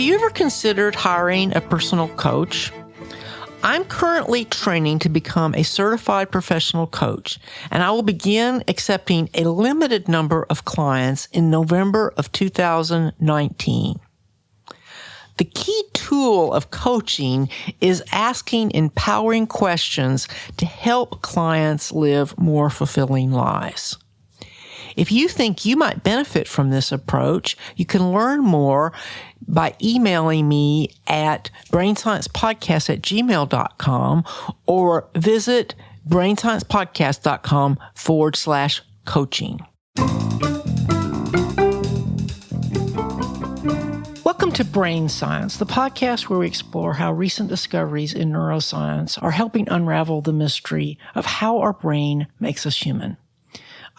you ever considered hiring a personal coach? I'm currently training to become a certified professional coach, and I will begin accepting a limited number of clients in November of 2019. The key tool of coaching is asking empowering questions to help clients live more fulfilling lives. If you think you might benefit from this approach, you can learn more by emailing me at brainsciencepodcast@gmail.com or visit brainsciencepodcast.com/coaching. Welcome to Brain Science, the podcast where we explore how recent discoveries in neuroscience are helping unravel the mystery of how our brain makes us human.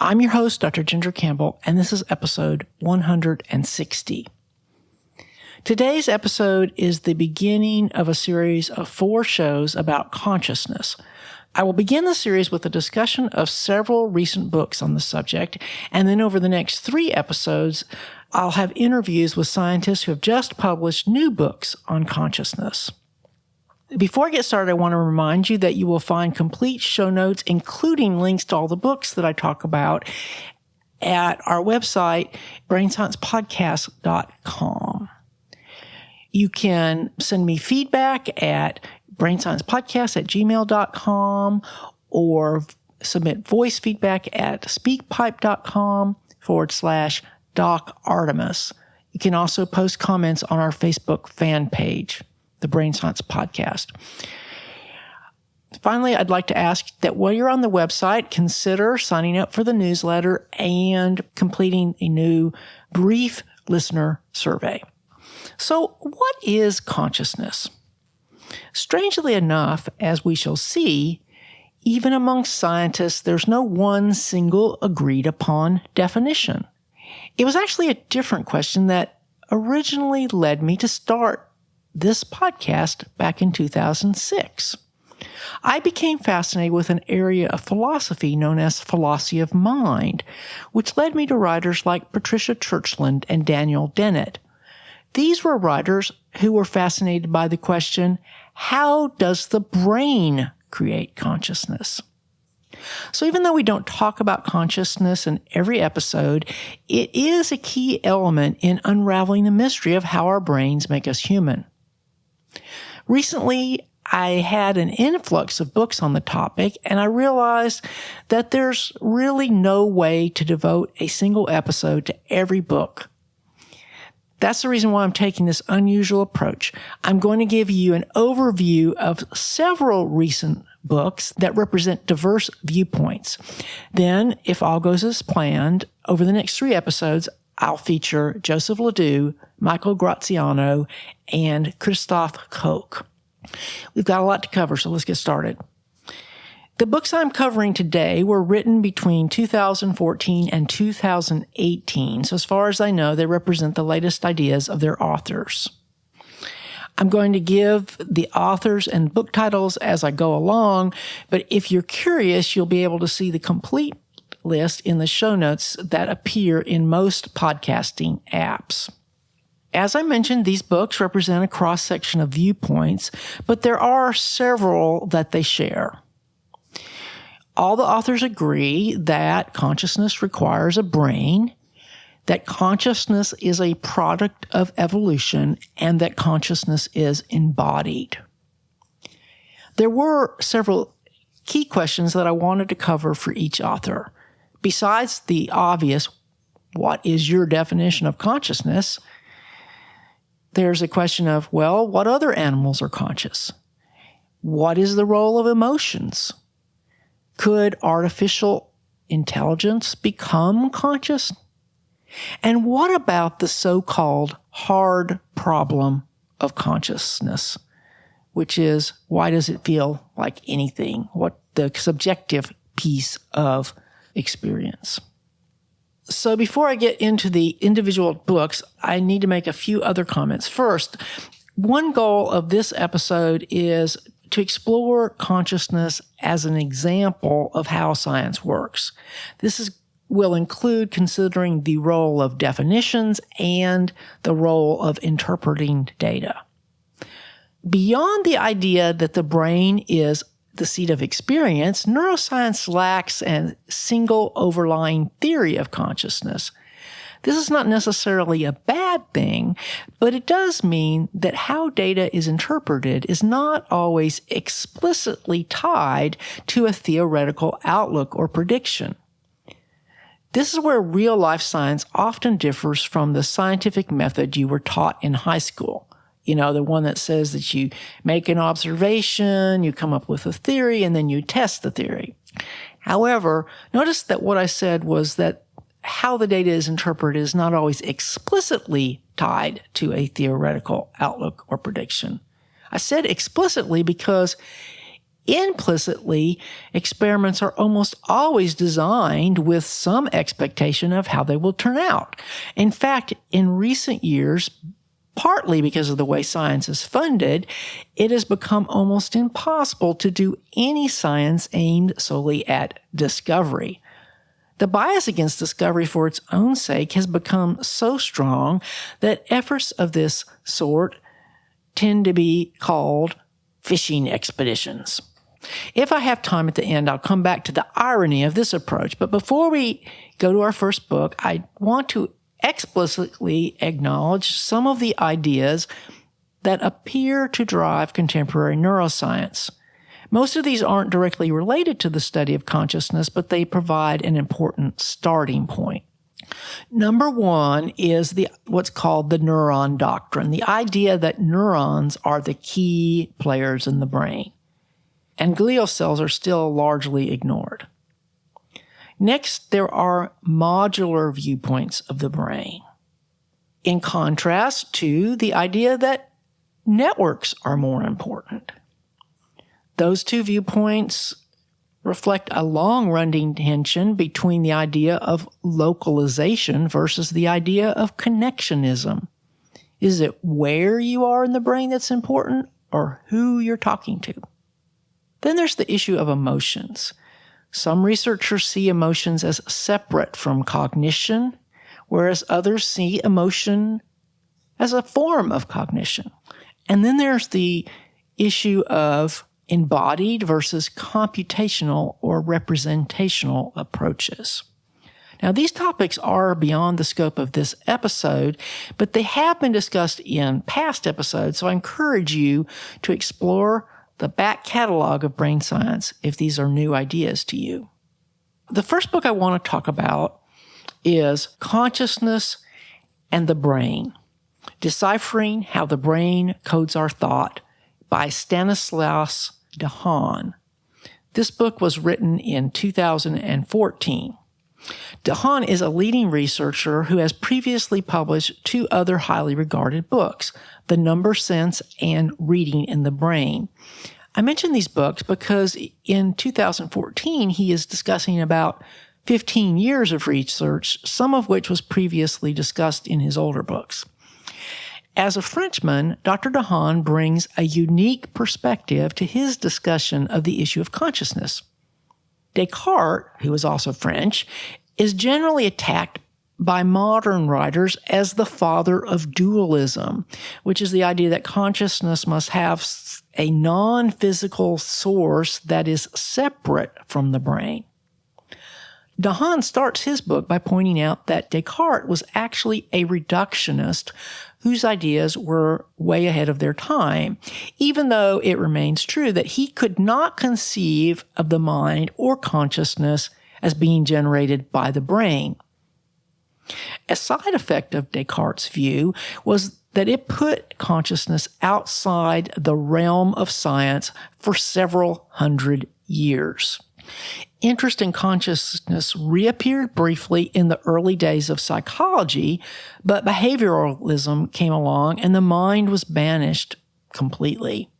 I'm your host, Dr. Ginger Campbell, and this is episode 160. Today's episode is the beginning of a series of 4 shows about consciousness. I will begin the series with a discussion of several recent books on the subject, and then over the next 3 episodes, I'll have interviews with scientists who have just published new books on consciousness. Before I get started, I want to remind you that you will find complete show notes, including links to all the books that I talk about, at our website, brainsciencepodcast.com. You can send me feedback at brainsciencepodcast@gmail.com or submit voice feedback at speakpipe.com/Doc Artemis. You can also post comments on our Facebook fan page, the Brain Science Podcast. Finally, I'd like to ask that while you're on the website, consider signing up for the newsletter and completing a new brief listener survey. So, what is consciousness? Strangely enough, as we shall see, even amongst scientists, there's no one single agreed upon definition. It was actually a different question that originally led me to start this podcast back in 2006. I became fascinated with an area of philosophy known as philosophy of mind, which led me to writers like Patricia Churchland and Daniel Dennett. These were writers who were fascinated by the question, how does the brain create consciousness? So even though we don't talk about consciousness in every episode, it is a key element in unraveling the mystery of how our brains make us human. Recently, I had an influx of books on the topic, and I realized that there's really no way to devote a single episode to every book. That's the reason why I'm taking this unusual approach. I'm going to give you an overview of several recent books that represent diverse viewpoints. Then, if all goes as planned, over the next 3 episodes, I'll feature Joseph Ledoux, Michael Graziano, and Christoph Koch. We've got a lot to cover, so let's get started. The books I'm covering today were written between 2014 and 2018, so as far as I know, they represent the latest ideas of their authors. I'm going to give the authors and book titles as I go along, but if you're curious, you'll be able to see the complete list in the show notes that appear in most podcasting apps. As I mentioned, these books represent a cross-section of viewpoints, but there are several that they share. All the authors agree that consciousness requires a brain, that consciousness is a product of evolution, and that consciousness is embodied. There were several key questions that I wanted to cover for each author. Besides the obvious, what is your definition of consciousness? There's a question of, well, what other animals are conscious? What is the role of emotions? Could artificial intelligence become conscious? And what about the so-called hard problem of consciousness, which is, why does it feel like anything? What the subjective piece of experience? So before I get into the individual books, I need to make a few other comments. First, one goal of this episode is to explore consciousness as an example of how science works. This is will include considering the role of definitions and the role of interpreting data. Beyond the idea that the brain is the seat of experience, neuroscience lacks a single overlying theory of consciousness. This is not necessarily a bad thing, but it does mean that how data is interpreted is not always explicitly tied to a theoretical outlook or prediction. This is where real-life science often differs from the scientific method you were taught in high school. You know, the one that says that you make an observation, you come up with a theory, and then you test the theory. However, notice that what I said was that how the data is interpreted is not always explicitly tied to a theoretical outlook or prediction. I said explicitly because implicitly, experiments are almost always designed with some expectation of how they will turn out. In fact, in recent years, partly because of the way science is funded, it has become almost impossible to do any science aimed solely at discovery. The bias against discovery for its own sake has become so strong that efforts of this sort tend to be called fishing expeditions. If I have time at the end, I'll come back to the irony of this approach. But before we go to our first book, I want to explicitly acknowledge some of the ideas that appear to drive contemporary neuroscience. Most of these aren't directly related to the study of consciousness, but they provide an important starting point. Number one is what's called the neuron doctrine, the idea that neurons are the key players in the brain, and glial cells are still largely ignored. Next, there are modular viewpoints of the brain, in contrast to the idea that networks are more important. Those two viewpoints reflect a long-running tension between the idea of localization versus the idea of connectionism. Is it where you are in the brain that's important, or who you're talking to? Then there's the issue of emotions. Some researchers see emotions as separate from cognition, whereas others see emotion as a form of cognition. And then there's the issue of embodied versus computational or representational approaches. Now, these topics are beyond the scope of this episode, but they have been discussed in past episodes, so I encourage you to explore the back catalog of brain science if these are new ideas to you. The first book I want to talk about is Consciousness and the Brain, Deciphering How the Brain Codes Our Thought by Stanislas Dehaene. This book was written in 2014. Dehaene is a leading researcher who has previously published two other highly regarded books, The Number Sense and Reading in the Brain. I mention these books because in 2014, he is discussing about 15 years of research, some of which was previously discussed in his older books. As a Frenchman, Dr. Dehaene brings a unique perspective to his discussion of the issue of consciousness. Descartes, who is also French, is generally attacked by modern writers as the father of dualism, which is the idea that consciousness must have a non-physical source that is separate from the brain. Dehaene starts his book by pointing out that Descartes was actually a reductionist whose ideas were way ahead of their time, even though it remains true that he could not conceive of the mind or consciousness as being generated by the brain. A side effect of Descartes' view was that it put consciousness outside the realm of science for several hundred years. Interest in consciousness reappeared briefly in the early days of psychology, but behavioralism came along and the mind was banished completely.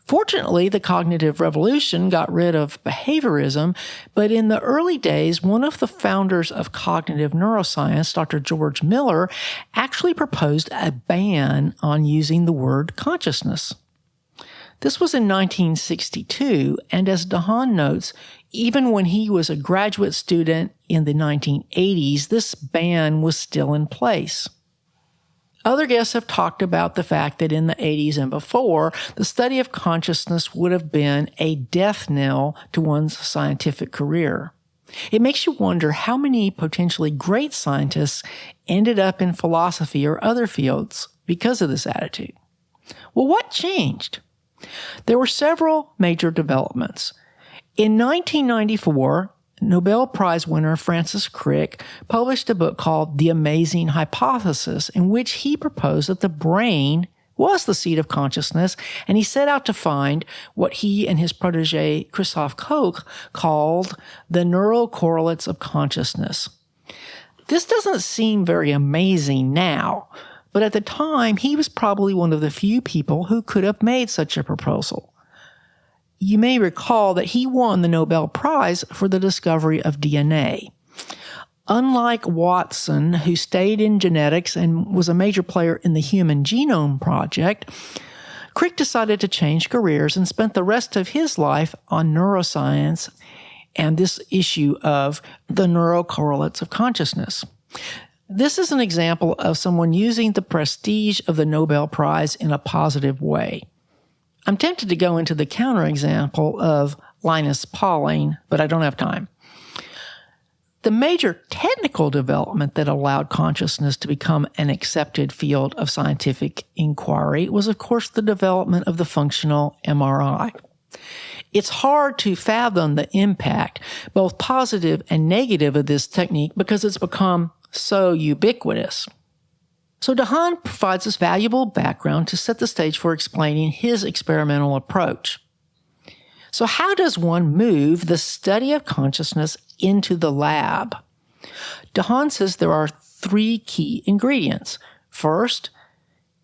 Fortunately, the cognitive revolution got rid of behaviorism, but in the early days, one of the founders of cognitive neuroscience, Dr. George Miller, actually proposed a ban on using the word consciousness. This was in 1962, and as Dehaene notes, even when he was a graduate student in the 1980s, this ban was still in place. Other guests have talked about the fact that in the 80s and before, the study of consciousness would have been a death knell to one's scientific career. It makes you wonder how many potentially great scientists ended up in philosophy or other fields because of this attitude. Well, what changed? There were several major developments. In 1994, Nobel Prize winner Francis Crick published a book called The Amazing Hypothesis, in which he proposed that the brain was the seat of consciousness, and he set out to find what he and his protege Christoph Koch called the neural correlates of consciousness. This doesn't seem very amazing now, but at the time, he was probably one of the few people who could have made such a proposal. You may recall that he won the Nobel Prize for the discovery of DNA. Unlike Watson, who stayed in genetics and was a major player in the Human Genome Project, Crick decided to change careers and spent the rest of his life on neuroscience and this issue of the neural correlates of consciousness. This is an example of someone using the prestige of the Nobel Prize in a positive way. I'm tempted to go into the counterexample of Linus Pauling, but I don't have time. The major technical development that allowed consciousness to become an accepted field of scientific inquiry was, of course, the development of the functional MRI. It's hard to fathom the impact, both positive and negative, of this technique because it's become so ubiquitous. So Dehaene provides us valuable background to set the stage for explaining his experimental approach. So how does one move the study of consciousness into the lab? Dehaene says there are 3 key ingredients. First,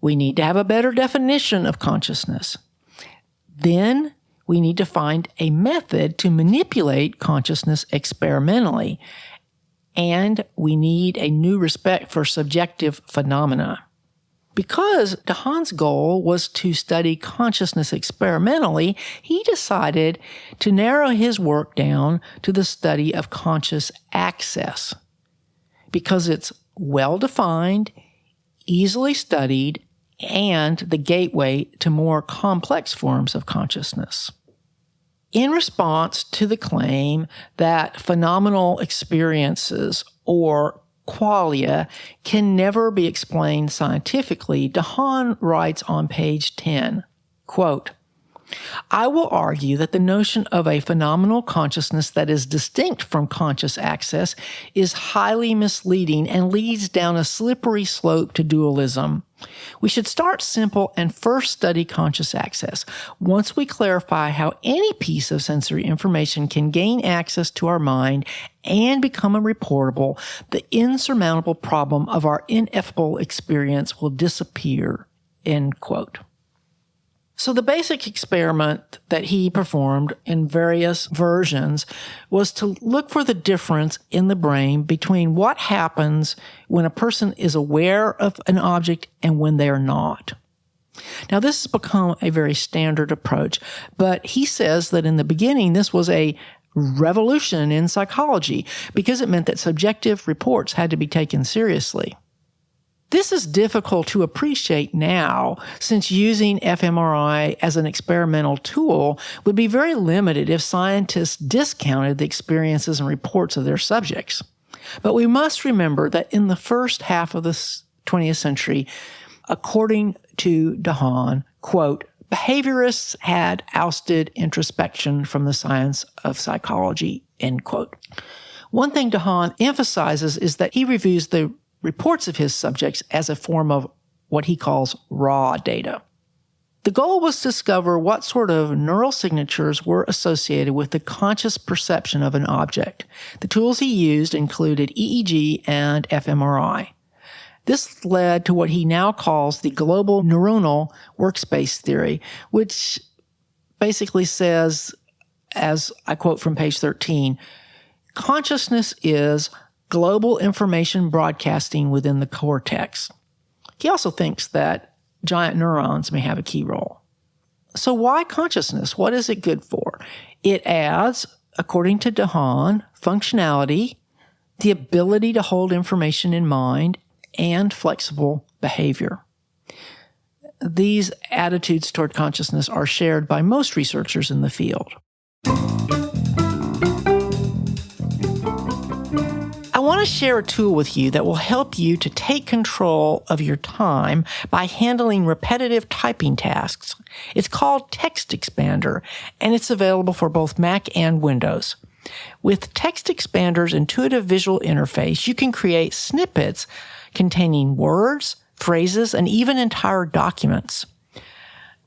we need to have a better definition of consciousness. Then, we need to find a method to manipulate consciousness experimentally. And we need a new respect for subjective phenomena. Because Dehaene's goal was to study consciousness experimentally, he decided to narrow his work down to the study of conscious access. Because it's well-defined, easily studied, and the gateway to more complex forms of consciousness. In response to the claim that phenomenal experiences, or qualia, can never be explained scientifically, Dehaene writes on page 10, quote, I will argue that the notion of a phenomenal consciousness that is distinct from conscious access is highly misleading and leads down a slippery slope to dualism. We should start simple and first study conscious access. Once we clarify how any piece of sensory information can gain access to our mind and become reportable, the insurmountable problem of our ineffable experience will disappear, end quote. So the basic experiment that he performed in various versions was to look for the difference in the brain between what happens when a person is aware of an object and when they are not. Now, this has become a very standard approach, but he says that in the beginning, this was a revolution in psychology because it meant that subjective reports had to be taken seriously. This is difficult to appreciate now, since using fMRI as an experimental tool would be very limited if scientists discounted the experiences and reports of their subjects. But we must remember that in the first half of the 20th century, according to Dehaene, quote, behaviorists had ousted introspection from the science of psychology, end quote. One thing Dehaene emphasizes is that he reviews the reports of his subjects as a form of what he calls raw data. The goal was to discover what sort of neural signatures were associated with the conscious perception of an object. The tools he used included EEG and fMRI. This led to what he now calls the global neuronal workspace theory, which basically says, as I quote from page 13, consciousness is global information broadcasting within the cortex. He also thinks that giant neurons may have a key role. So why consciousness? What is it good for? It adds, according to Dehaene, functionality, the ability to hold information in mind, and flexible behavior. These attitudes toward consciousness are shared by most researchers in the field. I want to share a tool with you that will help you to take control of your time by handling repetitive typing tasks. It's called Text Expander, and it's available for both Mac and Windows. With Text Expander's intuitive visual interface, you can create snippets containing words, phrases, and even entire documents.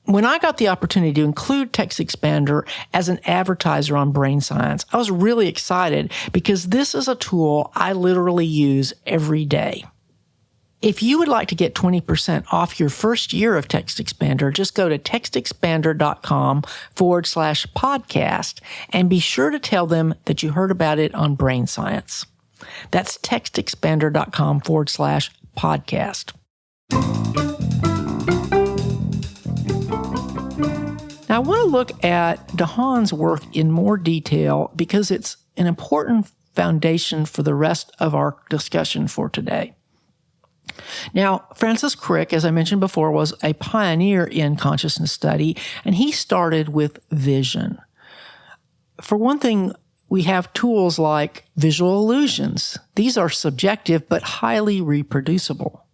When I got the opportunity to include Text Expander as an advertiser on Brain Science, I was really excited because this is a tool I literally use every day. If you would like to get 20% off your first year of Text Expander, just go to textexpander.com/podcast and be sure to tell them that you heard about it on Brain Science. That's textexpander.com/podcast. Now, I want to look at Dehaene's work in more detail because it's an important foundation for the rest of our discussion for today. Now, Francis Crick, as I mentioned before, was a pioneer in consciousness study, and he started with vision. For one thing, we have tools like visual illusions. These are subjective but highly reproducible.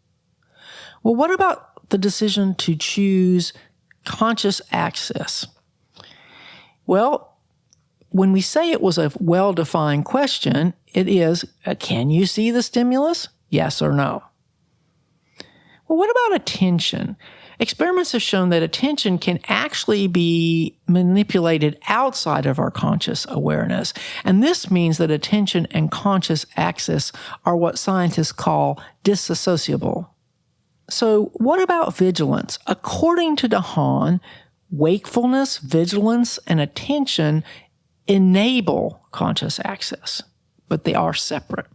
Well, what about the decision to choose conscious access? Well, when we say it was a well-defined question, it is, can you see the stimulus? Yes or no? Well, what about attention? Experiments have shown that attention can actually be manipulated outside of our conscious awareness. And this means that attention and conscious access are what scientists call disassociable. So what about vigilance? According to Dehaene, wakefulness, vigilance, and attention enable conscious access, but they are separate.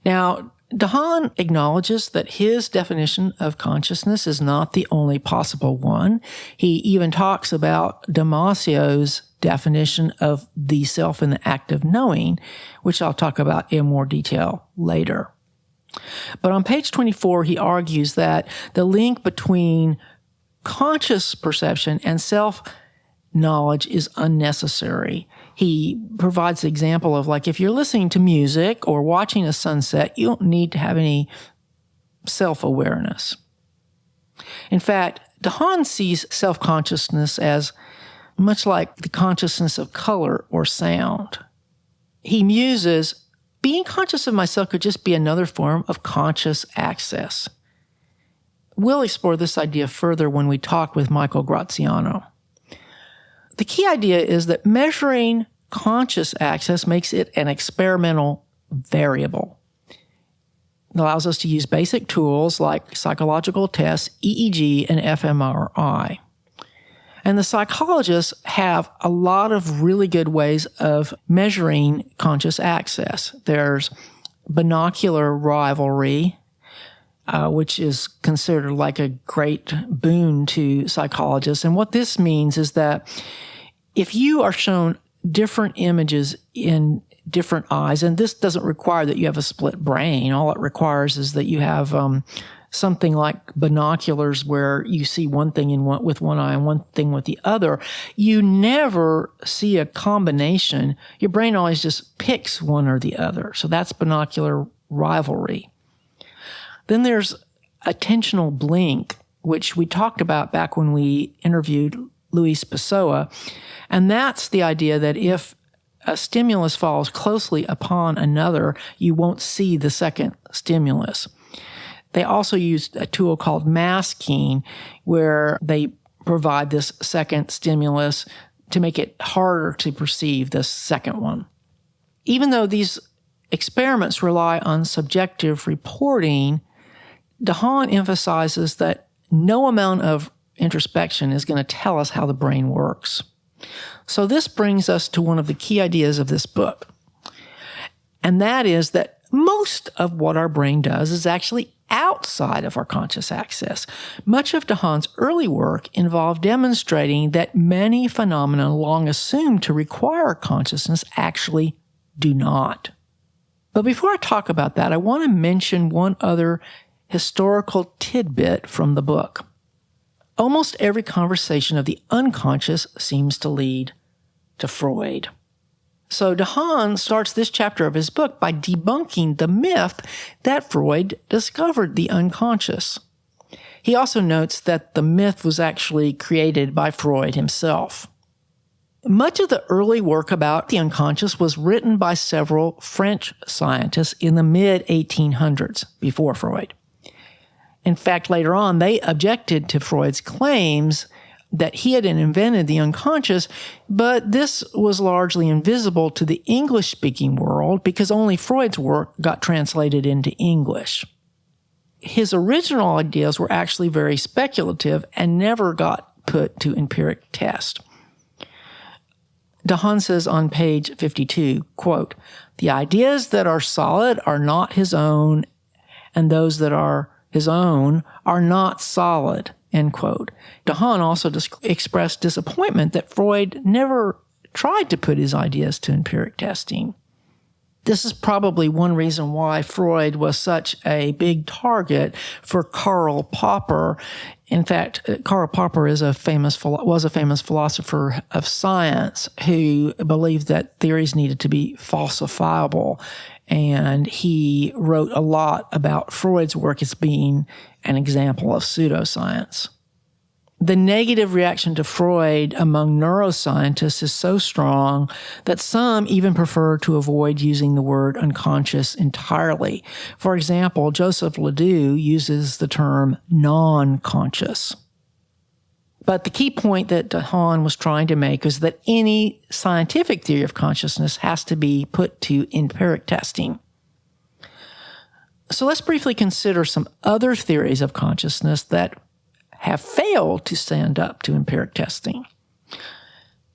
Now, Dehaene acknowledges that his definition of consciousness is not the only possible one. He even talks about Damasio's definition of the self in the act of knowing, which I'll talk about in more detail later. But on page 24, he argues that the link between conscious perception and self-knowledge is unnecessary. He provides the example of, like, if you're listening to music or watching a sunset, you don't need to have any self-awareness. In fact, Dehaene sees self-consciousness as much like the consciousness of color or sound. He muses, being conscious of myself could just be another form of conscious access. We'll explore this idea further when we talk with Michael Graziano. The key idea is that measuring conscious access makes it an experimental variable. It allows us to use basic tools like psychological tests, EEG, and fMRI. And the psychologists have a lot of really good ways of measuring conscious access. There's binocular rivalry, which is considered like a great boon to psychologists. And what this means is that if you are shown different images in different eyes, and this doesn't require that you have a split brain, all it requires is that you have something like binoculars where you see one thing with one eye and one thing with the other, you never see a combination. Your brain always just picks one or the other. So that's binocular rivalry. Then there's attentional blink, which we talked about back when we interviewed Luis Pessoa. And that's the idea that if a stimulus follows closely upon another, you won't see the second stimulus. They also used a tool called masking, where they provide this second stimulus to make it harder to perceive the second one. Even though these experiments rely on subjective reporting, Dehaene emphasizes that no amount of introspection is going to tell us how the brain works. So this brings us to one of the key ideas of this book. And that is that most of what our brain does is actually outside of our conscious access. Much of Dehaene's early work involved demonstrating that many phenomena long assumed to require consciousness actually do not. But before I talk about that, I want to mention one other historical tidbit from the book. Almost every conversation of the unconscious seems to lead to Freud. So Dehaene starts this chapter of his book by debunking the myth that Freud discovered the unconscious. He also notes that the myth was actually created by Freud himself. Much of the early work about the unconscious was written by several French scientists in the mid-1800s, before Freud. In fact, later on, they objected to Freud's claims that he had invented the unconscious, but this was largely invisible to the English-speaking world because only Freud's work got translated into English. His original ideas were actually very speculative and never got put to empiric test. Dehaene says on page 52, quote, "The ideas that are solid are not his own, and those that are his own are not solid," end quote. Dehaene also expressed disappointment that Freud never tried to put his ideas to empiric testing. This is probably one reason why Freud was such a big target for Karl Popper. In fact, Karl Popper was a famous philosopher of science who believed that theories needed to be falsifiable. And he wrote a lot about Freud's work as being an example of pseudoscience. The negative reaction to Freud among neuroscientists is so strong that some even prefer to avoid using the word unconscious entirely. For example, Joseph Ledoux uses the term non-conscious. But the key point that Dehaene was trying to make is that any scientific theory of consciousness has to be put to empiric testing. So let's briefly consider some other theories of consciousness that have failed to stand up to empiric testing.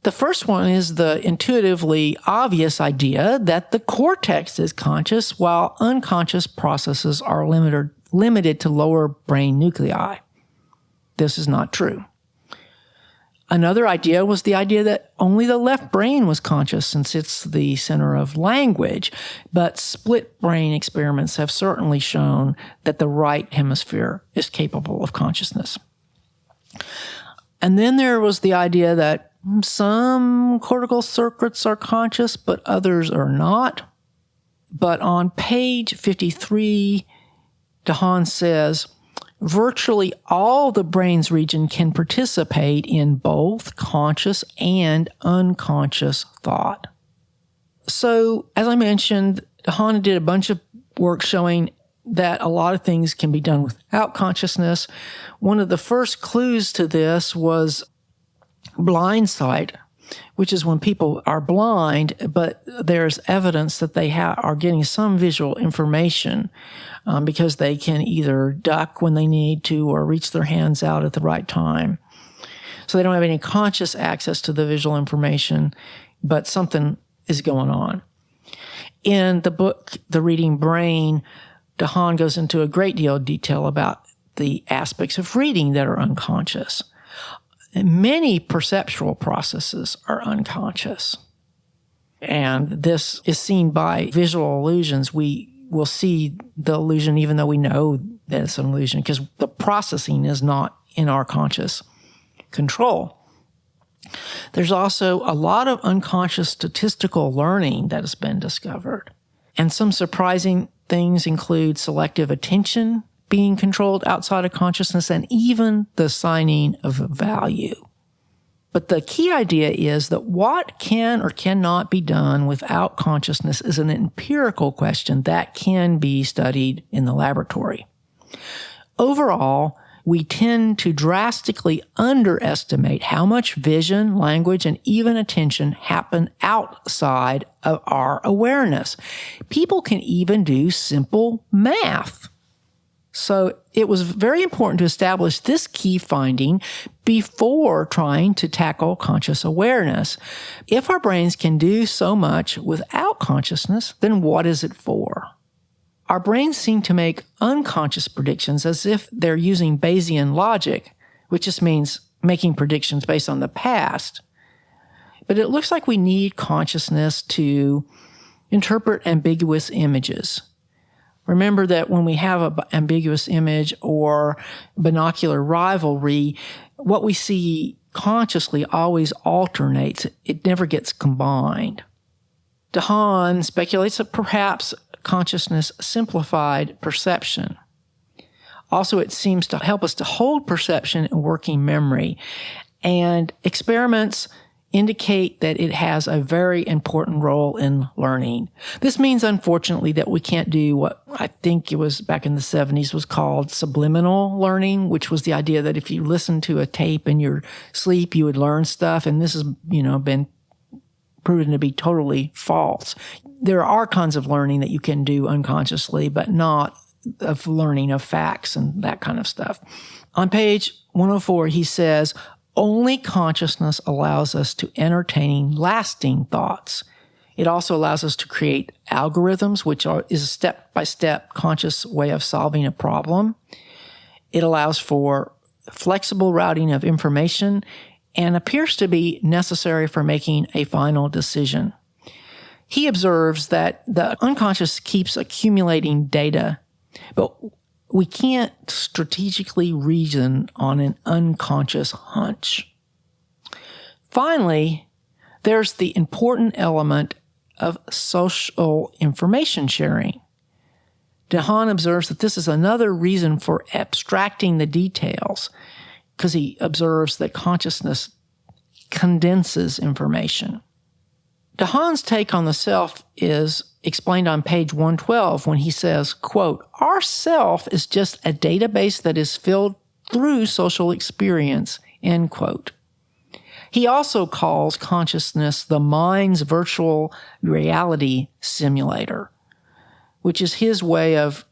The first one is the intuitively obvious idea that the cortex is conscious while unconscious processes are limited to lower brain nuclei. This is not true. Another idea was the idea that only the left brain was conscious since it's the center of language, but split brain experiments have certainly shown that the right hemisphere is capable of consciousness. And then there was the idea that some cortical circuits are conscious, but others are not. But on page 53, Dehaene says, virtually all the brain's region can participate in both conscious and unconscious thought. So, as I mentioned, Dehaene did a bunch of work showing that a lot of things can be done without consciousness. One of the first clues to this was blind sight, which is when people are blind, but there's evidence that they are getting some visual information because they can either duck when they need to or reach their hands out at the right time. So they don't have any conscious access to the visual information, but something is going on. In the book, The Reading Brain, Dehaene goes into a great deal of detail about the aspects of reading that are unconscious. Many perceptual processes are unconscious. And this is seen by visual illusions. We will see the illusion even though we know that it's an illusion because the processing is not in our conscious control. There's also a lot of unconscious statistical learning that has been discovered. And some surprising things include selective attention being controlled outside of consciousness and even the assigning of value. But the key idea is that what can or cannot be done without consciousness is an empirical question that can be studied in the laboratory. Overall, we tend to drastically underestimate how much vision, language, and even attention happen outside of our awareness. People can even do simple math. So it was very important to establish this key finding before trying to tackle conscious awareness. If our brains can do so much without consciousness, then what is it for? Our brains seem to make unconscious predictions as if they're using Bayesian logic, which just means making predictions based on the past. But it looks like we need consciousness to interpret ambiguous images. Remember that when we have an ambiguous image or binocular rivalry, what we see consciously always alternates. It never gets combined. Dehaene speculates that perhaps consciousness simplified perception. Also, it seems to help us to hold perception in working memory. And experiments indicate that it has a very important role in learning. This means, unfortunately, that we can't do what I think it was back in the 70s was called subliminal learning, which was the idea that if you listen to a tape in your sleep, you would learn stuff. And this has, been proven to be totally false. There are kinds of learning that you can do unconsciously, but not of learning of facts and that kind of stuff. On page 104, he says, only consciousness allows us to entertain lasting thoughts. It also allows us to create algorithms, which is a step-by-step conscious way of solving a problem. It allows for flexible routing of information and appears to be necessary for making a final decision. He observes that the unconscious keeps accumulating data, but we can't strategically reason on an unconscious hunch. Finally, there's the important element of social information sharing. Dehaene observes that this is another reason for abstracting the details, because he observes that consciousness condenses information. Dehaene's take on the self is explained on page 112 when he says, quote, our self is just a database that is filled through social experience, end quote. He also calls consciousness the mind's virtual reality simulator, which is his way of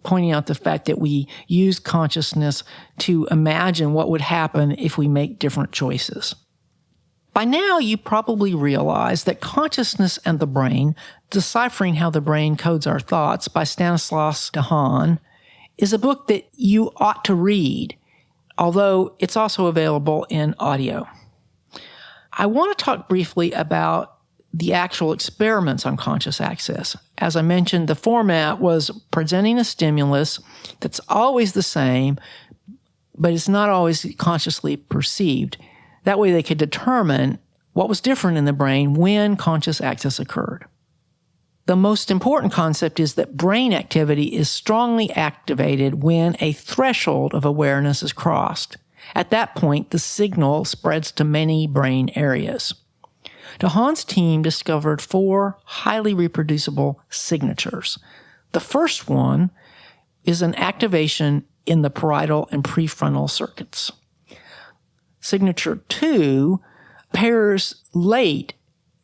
pointing out the fact that we use consciousness to imagine what would happen if we make different choices. By now, you probably realize that Consciousness and the Brain, Deciphering How the Brain Codes Our Thoughts by Stanislas Dehaene, is a book that you ought to read, although it's also available in audio. I want to talk briefly about the actual experiments on conscious access. As I mentioned, the format was presenting a stimulus that's always the same, but it's not always consciously perceived. That way they could determine what was different in the brain when conscious access occurred. The most important concept is that brain activity is strongly activated when a threshold of awareness is crossed. At that point, the signal spreads to many brain areas. Dehaene's team discovered 4 highly reproducible signatures. The first one is an activation in the parietal and prefrontal circuits. Signature 2 pairs late,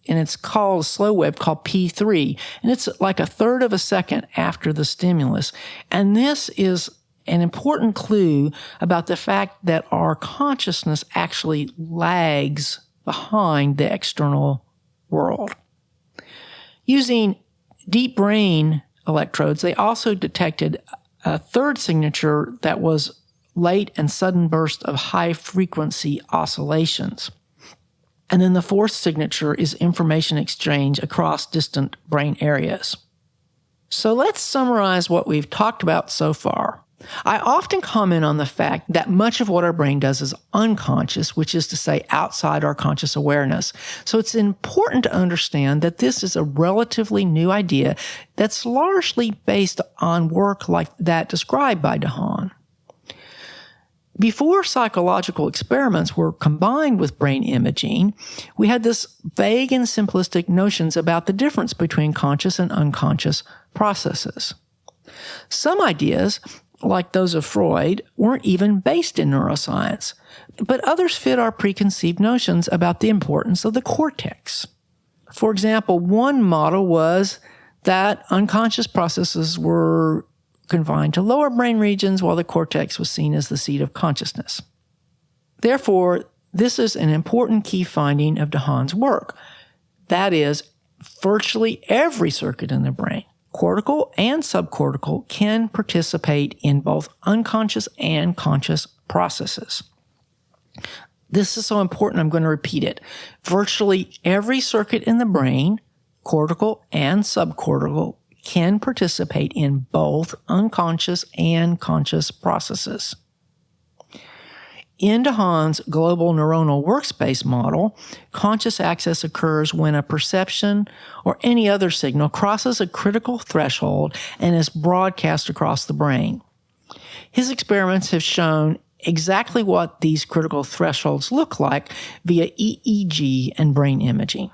and it's called a slow wave called P3, and it's like 1/3 of a second after the stimulus. And this is an important clue about the fact that our consciousness actually lags behind the external world. Using deep brain electrodes, they also detected a 3rd signature that was late and sudden burst of high-frequency oscillations. And then the 4th signature is information exchange across distant brain areas. So let's summarize what we've talked about so far. I often comment on the fact that much of what our brain does is unconscious, which is to say outside our conscious awareness. So it's important to understand that this is a relatively new idea that's largely based on work like that described by Dehaene. Before psychological experiments were combined with brain imaging, we had this vague and simplistic notions about the difference between conscious and unconscious processes. Some ideas, like those of Freud, weren't even based in neuroscience, but others fit our preconceived notions about the importance of the cortex. For example, one model was that unconscious processes were confined to lower brain regions while the cortex was seen as the seat of consciousness. Therefore, this is an important key finding of Dehaene's work. That is, virtually every circuit in the brain, cortical and subcortical can participate in both unconscious and conscious processes. This is so important, I'm going to repeat it. Virtually every circuit in the brain, cortical and subcortical, can participate in both unconscious and conscious processes. In Dehaene's global neuronal workspace model, conscious access occurs when a perception or any other signal crosses a critical threshold and is broadcast across the brain. His experiments have shown exactly what these critical thresholds look like via EEG and brain imaging.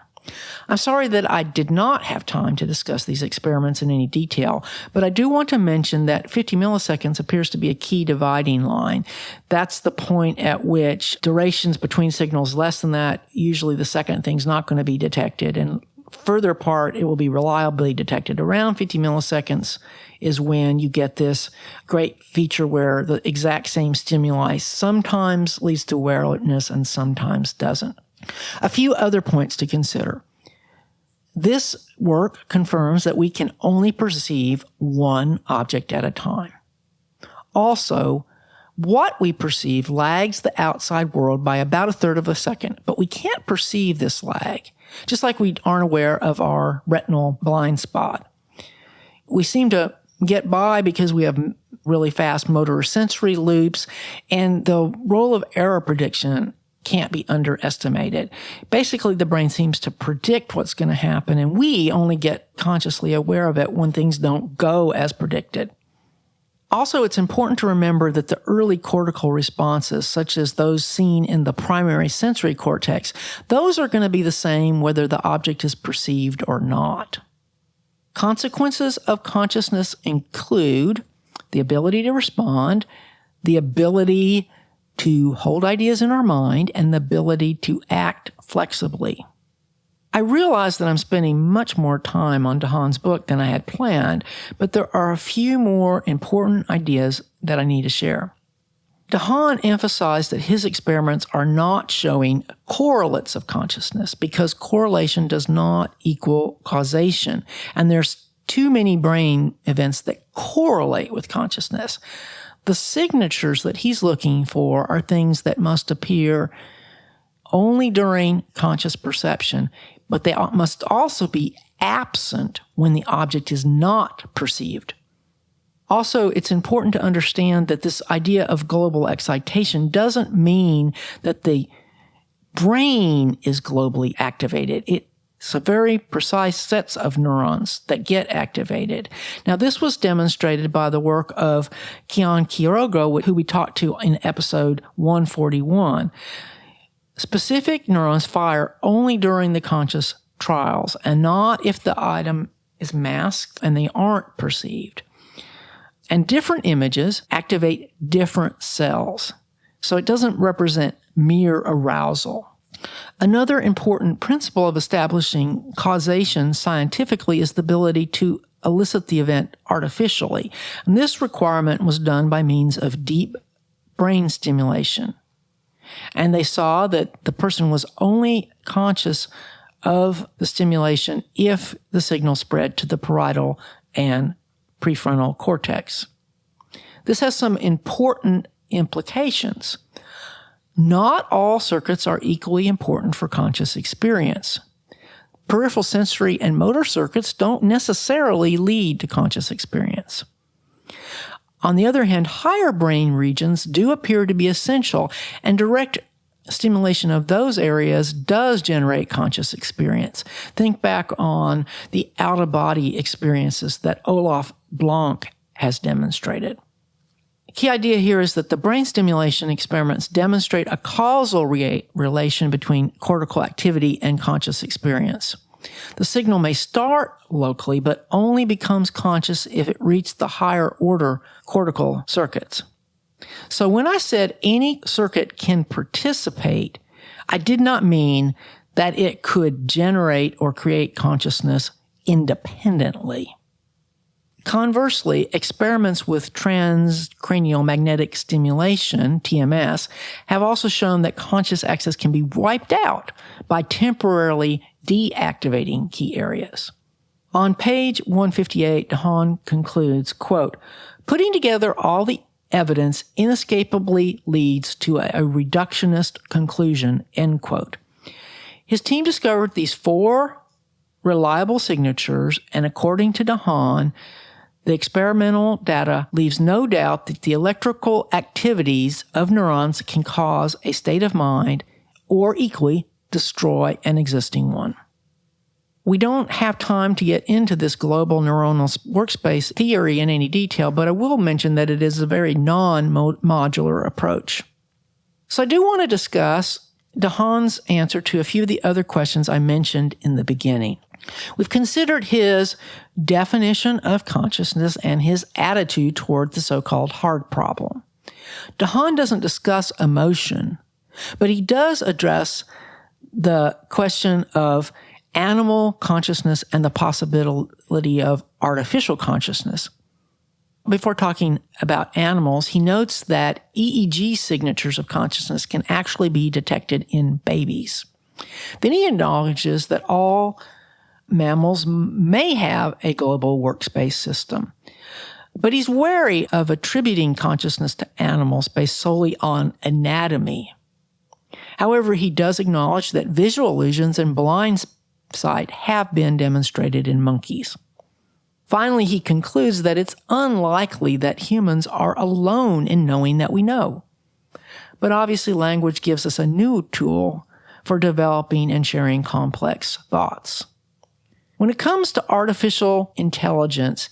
I'm sorry that I did not have time to discuss these experiments in any detail, but I do want to mention that 50 milliseconds appears to be a key dividing line. That's the point at which durations between signals less than that, usually the second thing's not going to be detected, and further apart, it will be reliably detected. Around 50 milliseconds is when you get this great feature where the exact same stimuli sometimes leads to awareness and sometimes doesn't. A few other points to consider. This work confirms that we can only perceive one object at a time. Also, what we perceive lags the outside world by about 1/3 of a second, but we can't perceive this lag, just like we aren't aware of our retinal blind spot. We seem to get by because we have really fast motor sensory loops, and the role of error prediction can't be underestimated. Basically, the brain seems to predict what's going to happen, and we only get consciously aware of it when things don't go as predicted. Also, it's important to remember that the early cortical responses, such as those seen in the primary sensory cortex, those are going to be the same whether the object is perceived or not. Consequences of consciousness include the ability to respond, the ability to hold ideas in our mind, and the ability to act flexibly. I realize that I'm spending much more time on Dehaene's book than I had planned, but there are a few more important ideas that I need to share. Dehaene emphasized that his experiments are not showing correlates of consciousness because correlation does not equal causation, and there's too many brain events that correlate with consciousness. The signatures that he's looking for are things that must appear only during conscious perception, but they must also be absent when the object is not perceived. Also, it's important to understand that this idea of global excitation doesn't mean that the brain is globally activated. It's a very precise sets of neurons that get activated. Now, this was demonstrated by the work of Kian Quiroga, who we talked to in episode 141. Specific neurons fire only during the conscious trials and not if the item is masked and they aren't perceived. And different images activate different cells. So it doesn't represent mere arousal. Another important principle of establishing causation scientifically is the ability to elicit the event artificially. And this requirement was done by means of deep brain stimulation. And they saw that the person was only conscious of the stimulation if the signal spread to the parietal and prefrontal cortex. This has some important implications. Not all circuits are equally important for conscious experience. Peripheral sensory and motor circuits don't necessarily lead to conscious experience. On the other hand, higher brain regions do appear to be essential, and direct stimulation of those areas does generate conscious experience. Think back on the out-of-body experiences that Olaf Blanc has demonstrated. The key idea here is that the brain stimulation experiments demonstrate a causal relation between cortical activity and conscious experience. The signal may start locally, but only becomes conscious if it reaches the higher order cortical circuits. So when I said any circuit can participate, I did not mean that it could generate or create consciousness independently. Conversely, experiments with transcranial magnetic stimulation, TMS, have also shown that conscious access can be wiped out by temporarily deactivating key areas. On page 158, Dehaene concludes, quote, putting together all the evidence inescapably leads to a reductionist conclusion, end quote. His team discovered these 4 reliable signatures, and according to Dehaene, the experimental data leaves no doubt that the electrical activities of neurons can cause a state of mind or equally destroy an existing one. We don't have time to get into this global neuronal workspace theory in any detail, but I will mention that it is a very non-modular approach. So I do want to discuss Dehaene's answer to a few of the other questions I mentioned in the beginning. We've considered his definition of consciousness and his attitude toward the so-called hard problem. Dehaene doesn't discuss emotion, but he does address the question of animal consciousness and the possibility of artificial consciousness. Before talking about animals, he notes that EEG signatures of consciousness can actually be detected in babies. Then he acknowledges that all mammals may have a global workspace system, but he's wary of attributing consciousness to animals based solely on anatomy. However, he does acknowledge that visual illusions and blind sight have been demonstrated in monkeys. Finally, he concludes that it's unlikely that humans are alone in knowing that we know. But obviously, language gives us a new tool for developing and sharing complex thoughts. When it comes to artificial intelligence,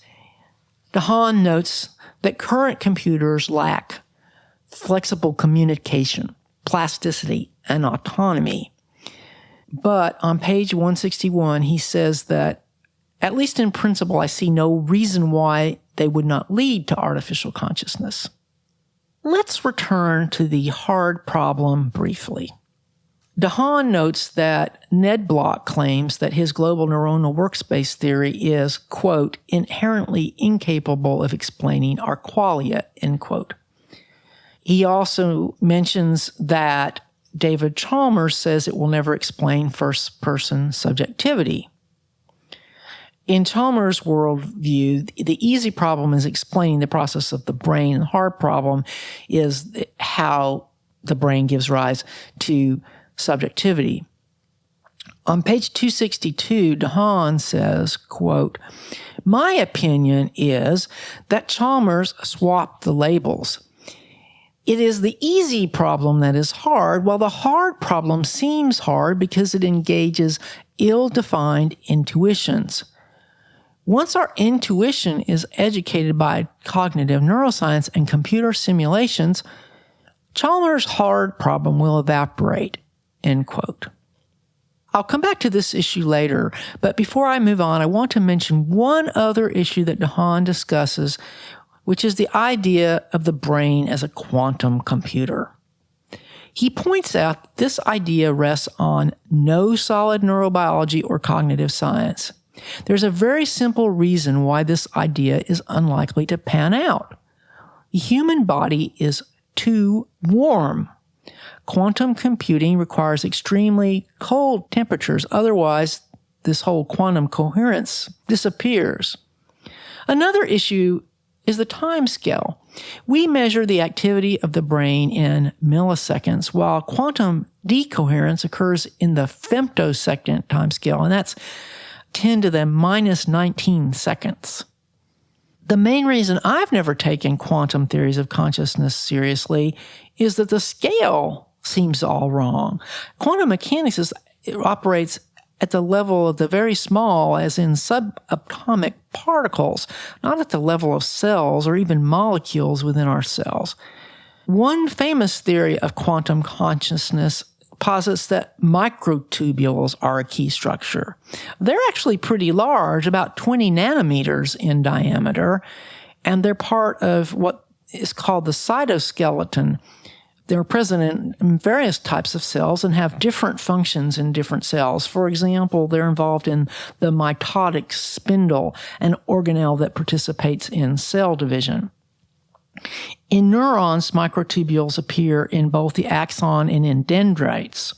Dehaene notes that current computers lack flexible communication, plasticity, and autonomy. But on page 161, he says that, at least in principle, I see no reason why they would not lead to artificial consciousness. Let's return to the hard problem briefly. Dehaene notes that Ned Block claims that his global neuronal workspace theory is, quote, inherently incapable of explaining our qualia, end quote. He also mentions that David Chalmers says it will never explain first-person subjectivity. In Chalmers' worldview, the easy problem is explaining the process of the brain. The hard problem is how the brain gives rise to subjectivity. On page 262, Dehaene says, quote, my opinion is that Chalmers swapped the labels. It is the easy problem that is hard, while the hard problem seems hard because it engages ill-defined intuitions. Once our intuition is educated by cognitive neuroscience and computer simulations, Chalmers' hard problem will evaporate, end quote. I'll come back to this issue later, but before I move on, I want to mention one other issue that Dehaene discusses, which is the idea of the brain as a quantum computer. He points out that this idea rests on no solid neurobiology or cognitive science. There's a very simple reason why this idea is unlikely to pan out. The human body is too warm. Quantum computing requires extremely cold temperatures, otherwise this whole quantum coherence disappears. Another issue is the time scale. We measure the activity of the brain in milliseconds, while quantum decoherence occurs in the femtosecond time scale, and that's 10 to the minus 19 seconds. The main reason I've never taken quantum theories of consciousness seriously is that the scale seems all wrong. Quantum mechanics operates at the level of the very small, as in subatomic particles, not at the level of cells or even molecules within our cells. One famous theory of quantum consciousness posits that microtubules are a key structure. They're actually pretty large, about 20 nanometers in diameter, and they're part of what is called the cytoskeleton. They're present in various types of cells and have different functions in different cells. For example, they're involved in the mitotic spindle, an organelle that participates in cell division. In neurons, microtubules appear in both the axon and in dendrites.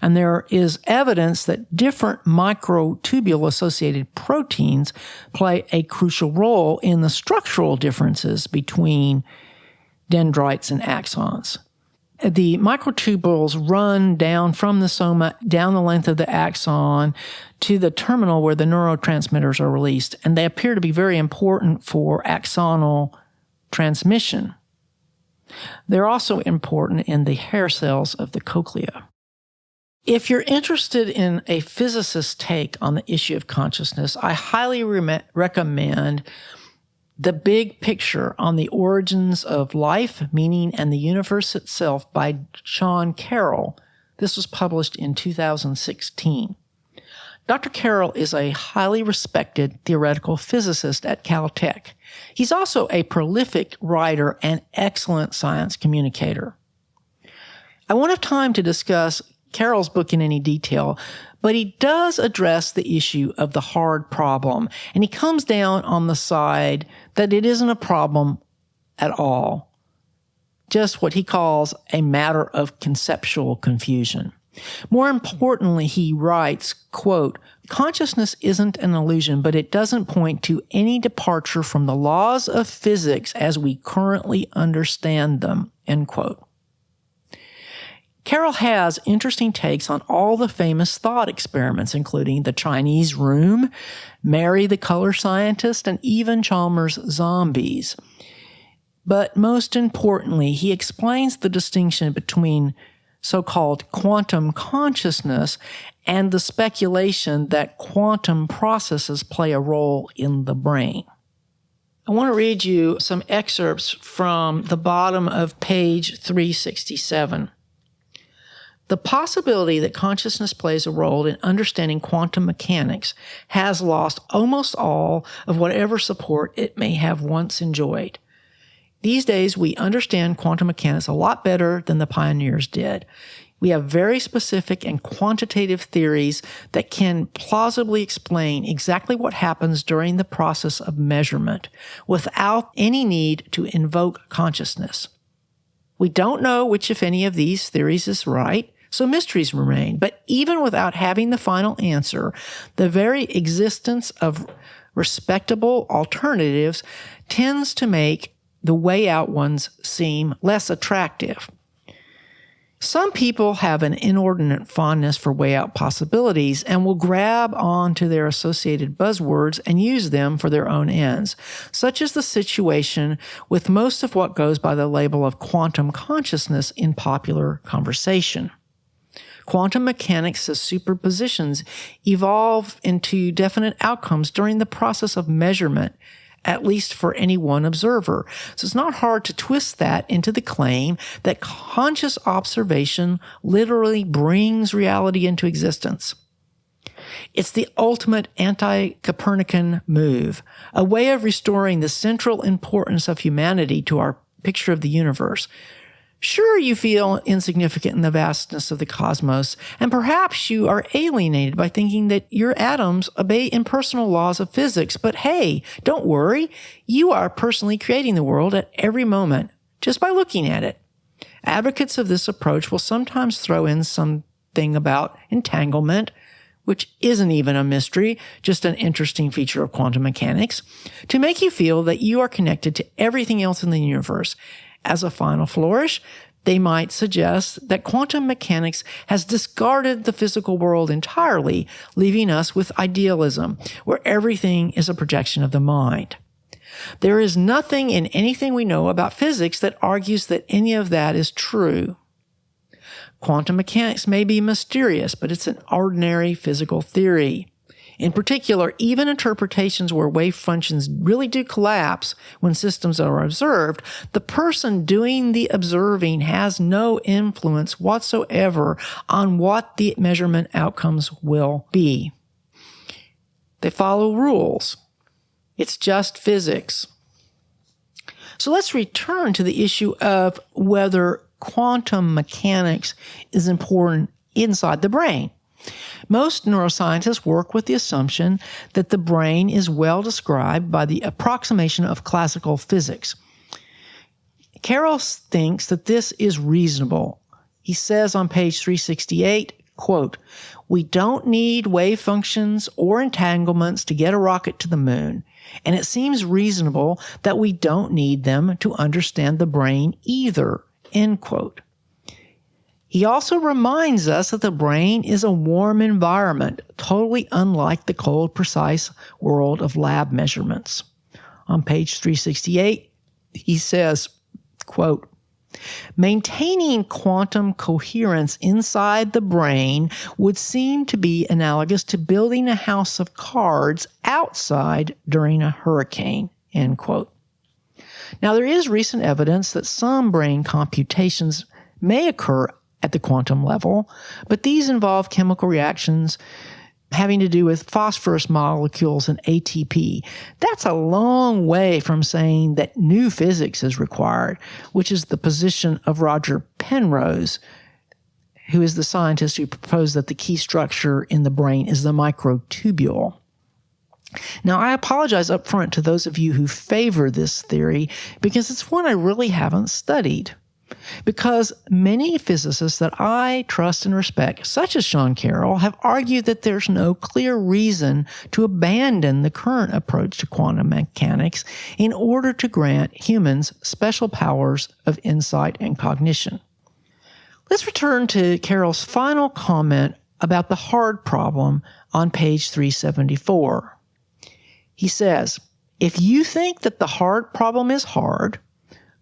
And there is evidence that different microtubule-associated proteins play a crucial role in the structural differences between dendrites and axons. The microtubules run down from the soma, down the length of the axon to the terminal where the neurotransmitters are released, and they appear to be very important for axonal transmission. They're also important in the hair cells of the cochlea. If you're interested in a physicist's take on the issue of consciousness, I highly recommend The Big Picture on the Origins of Life, Meaning, and the Universe Itself by Carroll. This was published in 2016. Dr. Carroll is a highly respected theoretical physicist at Caltech. He's also a prolific writer and excellent science communicator. I won't have time to discuss Carroll's book in any detail, but he does address the issue of the hard problem, and he comes down on the side that it isn't a problem at all, just what he calls a matter of conceptual confusion. More importantly, he writes, quote, "Consciousness isn't an illusion, but it doesn't point to any departure from the laws of physics as we currently understand them," end quote. Carroll has interesting takes on all the famous thought experiments, including the Chinese room, Mary the color scientist, and even Chalmers' zombies. But most importantly, he explains the distinction between so-called quantum consciousness and the speculation that quantum processes play a role in the brain. I want to read you some excerpts from the bottom of page 367. The possibility that consciousness plays a role in understanding quantum mechanics has lost almost all of whatever support it may have once enjoyed. These days, we understand quantum mechanics a lot better than the pioneers did. We have very specific and quantitative theories that can plausibly explain exactly what happens during the process of measurement without any need to invoke consciousness. We don't know which, if any, of these theories is right, so mysteries remain. But even without having the final answer, the very existence of respectable alternatives tends to make the way out ones seem less attractive. Some people have an inordinate fondness for way out possibilities and will grab onto their associated buzzwords and use them for their own ends. Such is the situation with most of what goes by the label of quantum consciousness in popular conversation. Quantum mechanics as superpositions evolve into definite outcomes during the process of measurement, at least for any one observer. So it's not hard to twist that into the claim that conscious observation literally brings reality into existence. It's the ultimate anti-Copernican move, a way of restoring the central importance of humanity to our picture of the universe. Sure, you feel insignificant in the vastness of the cosmos, and perhaps you are alienated by thinking that your atoms obey impersonal laws of physics. But hey, don't worry. You are personally creating the world at every moment, just by looking at it. Advocates of this approach will sometimes throw in something about entanglement, which isn't even a mystery, just an interesting feature of quantum mechanics, to make you feel that you are connected to everything else in the universe. As a final flourish, they might suggest that quantum mechanics has discarded the physical world entirely, leaving us with idealism, where everything is a projection of the mind. There is nothing in anything we know about physics that argues that any of that is true. Quantum mechanics may be mysterious, but it's an ordinary physical theory. In particular, even interpretations where wave functions really do collapse when systems are observed, the person doing the observing has no influence whatsoever on what the measurement outcomes will be. They follow rules. It's just physics. So let's return to the issue of whether quantum mechanics is important inside the brain. Most neuroscientists work with the assumption that the brain is well described by the approximation of classical physics. Carroll thinks that this is reasonable. He says on page 368, Quote, "We don't need wave functions or entanglements to get a rocket to the moon, and it seems reasonable that we don't need them to understand the brain either." End quote. He also reminds us that the brain is a warm environment, totally unlike the cold, precise world of lab measurements. On page 368, he says, quote, "Maintaining quantum coherence inside the brain would seem to be analogous to building a house of cards outside during a hurricane." End quote. Now, there is recent evidence that some brain computations may occur at the quantum level, but these involve chemical reactions having to do with phosphorus molecules and ATP. That's a long way from saying that new physics is required, which is the position of Roger Penrose, who is the scientist who proposed that the key structure in the brain is the microtubule. Now, I apologize up front to those of you who favor this theory because it's one I really haven't studied. Because many physicists that I trust and respect, such as Sean Carroll, have argued that there's no clear reason to abandon the current approach to quantum mechanics in order to grant humans special powers of insight and cognition. Let's return to Carroll's final comment about the hard problem on page 374. He says, "If you think that the hard problem is hard,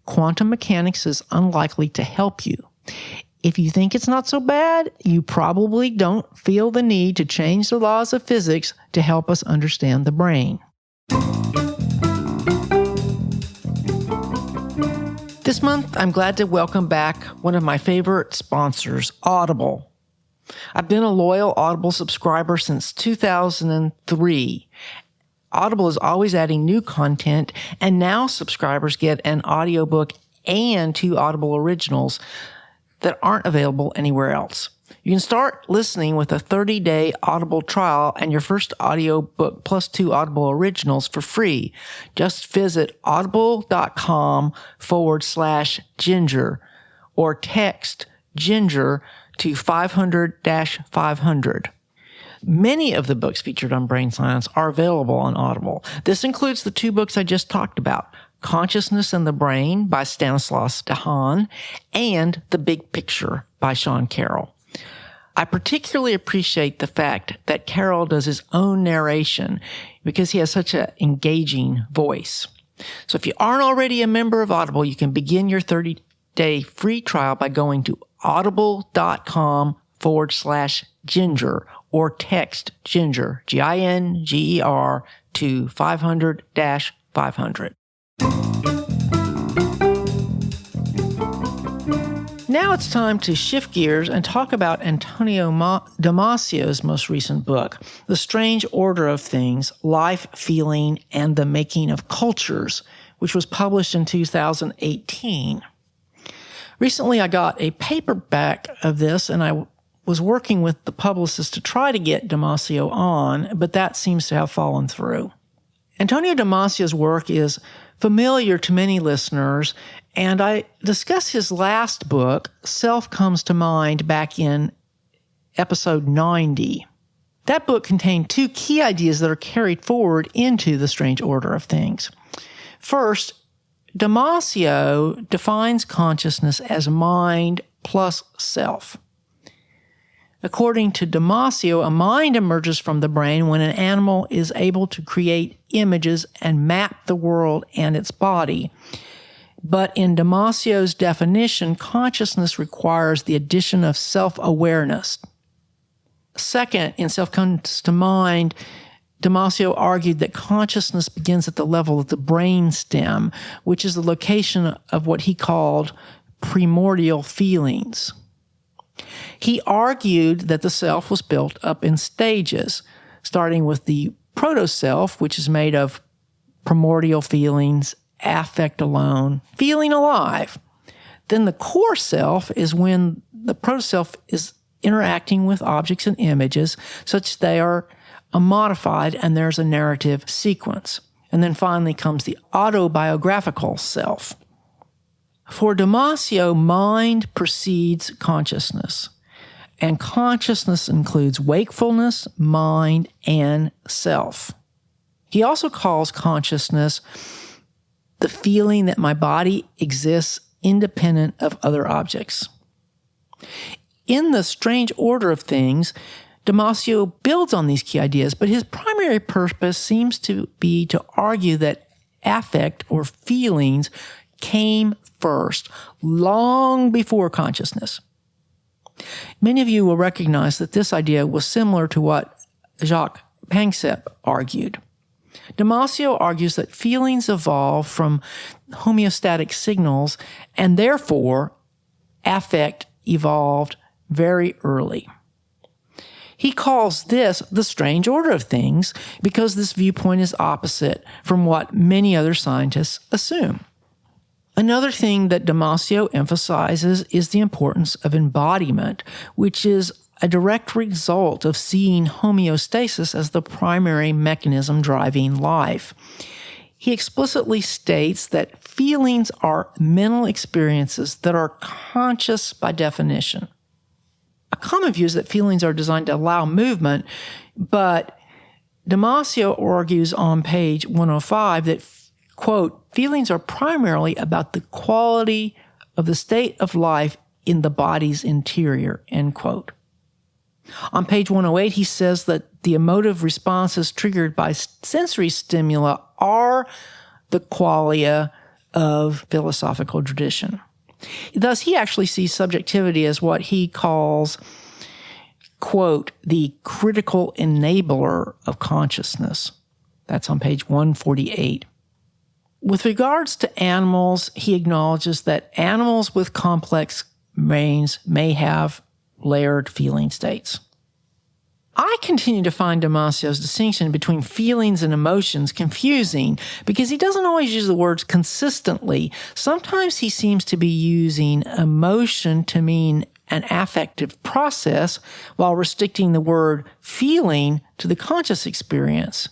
quantum mechanics is unlikely to help you. If you think it's not so bad, you probably don't feel the need to change the laws of physics to help us understand the brain." This month, I'm glad to welcome back one of my favorite sponsors, Audible. I've been a loyal Audible subscriber since 2003. Audible is always adding new content, and now subscribers get an audiobook and 2 Audible originals that aren't available anywhere else. You can start listening with a 30-day Audible trial and your first audiobook plus 2 Audible originals for free. Just visit audible.com/ginger or text ginger to 500-500. Many of the books featured on Brain Science are available on Audible. This includes the 2 books I just talked about, Consciousness and the Brain by Stanislas Dehaene and The Big Picture by Sean Carroll. I particularly appreciate the fact that Carroll does his own narration because he has such an engaging voice. So if you aren't already a member of Audible, you can begin your 30-day free trial by going to audible.com/ginger or text ginger, GINGER, to 500-500. Now it's time to shift gears and talk about Antonio Damasio's most recent book, The Strange Order of Things, Life, Feeling, and the Making of Cultures, which was published in 2018. Recently, I got a paperback of this, and I was working with the publicist to try to get Damasio on, but that seems to have fallen through. Antonio Damasio's work is familiar to many listeners, and I discussed his last book, Self Comes to Mind, back in episode 90. That book contained 2 key ideas that are carried forward into The Strange Order of Things. First, Damasio defines consciousness as mind plus self. According to Damasio, a mind emerges from the brain when an animal is able to create images and map the world and its body. But in Damasio's definition, consciousness requires the addition of self-awareness. Second, in Self Comes to Mind, Damasio argued that consciousness begins at the level of the brain stem, which is the location of what he called primordial feelings. He argued that the self was built up in stages, starting with the proto-self, which is made of primordial feelings, affect alone, feeling alive. Then the core self is when the proto-self is interacting with objects and images such they are modified and there's a narrative sequence. And then finally comes the autobiographical self. For Damasio, mind precedes consciousness. and consciousness includes wakefulness, mind, and self. He also calls consciousness the feeling that my body exists independent of other objects. In The Strange Order of Things, Damasio builds on these key ideas, but his primary purpose seems to be to argue that affect or feelings came first, long before consciousness. Many of you will recognize that this idea was similar to what Jacques Panksepp argued. Damasio argues that feelings evolve from homeostatic signals, and therefore affect evolved very early. He calls this the strange order of things because this viewpoint is opposite from what many other scientists assume. Another thing that Damasio emphasizes is the importance of embodiment, which is a direct result of seeing homeostasis as the primary mechanism driving life. He explicitly states that feelings are mental experiences that are conscious by definition. A common view is that feelings are designed to allow movement, but Damasio argues on page 105 that, quote, feelings are primarily about the quality of the state of life in the body's interior, end quote. On page 108, he says that the emotive responses triggered by sensory stimuli are the qualia of philosophical tradition. Thus, he actually sees subjectivity as what he calls, quote, the critical enabler of consciousness. That's on page 148. With regards to animals, he acknowledges that animals with complex brains may have layered feeling states. I continue to find Damasio's distinction between feelings and emotions confusing because he doesn't always use the words consistently. Sometimes he seems to be using emotion to mean an affective process while restricting the word feeling to the conscious experience.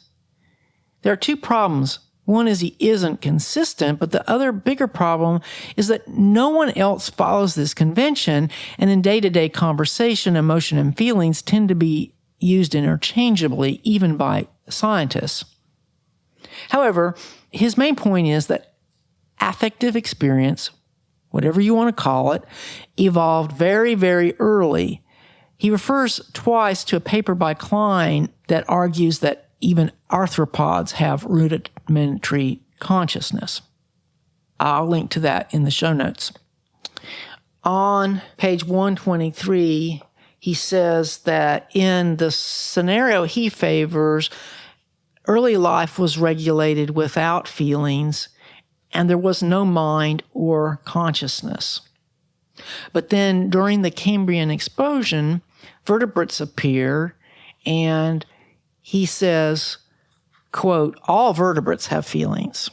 There are two problems. One is he isn't consistent, but the other bigger problem is that no one else follows this convention, and in day-to-day conversation, emotion and feelings tend to be used interchangeably, even by scientists. However, his main point is that affective experience, whatever you want to call it, evolved very, very early. He refers twice to a paper by Klein that argues that even arthropods have rudimentary consciousness. I'll link to that in the show notes. On page 123, he says that in the scenario he favors, early life was regulated without feelings, and there was no mind or consciousness. But then during the Cambrian explosion, vertebrates appear, and he says, quote, all vertebrates have feelings.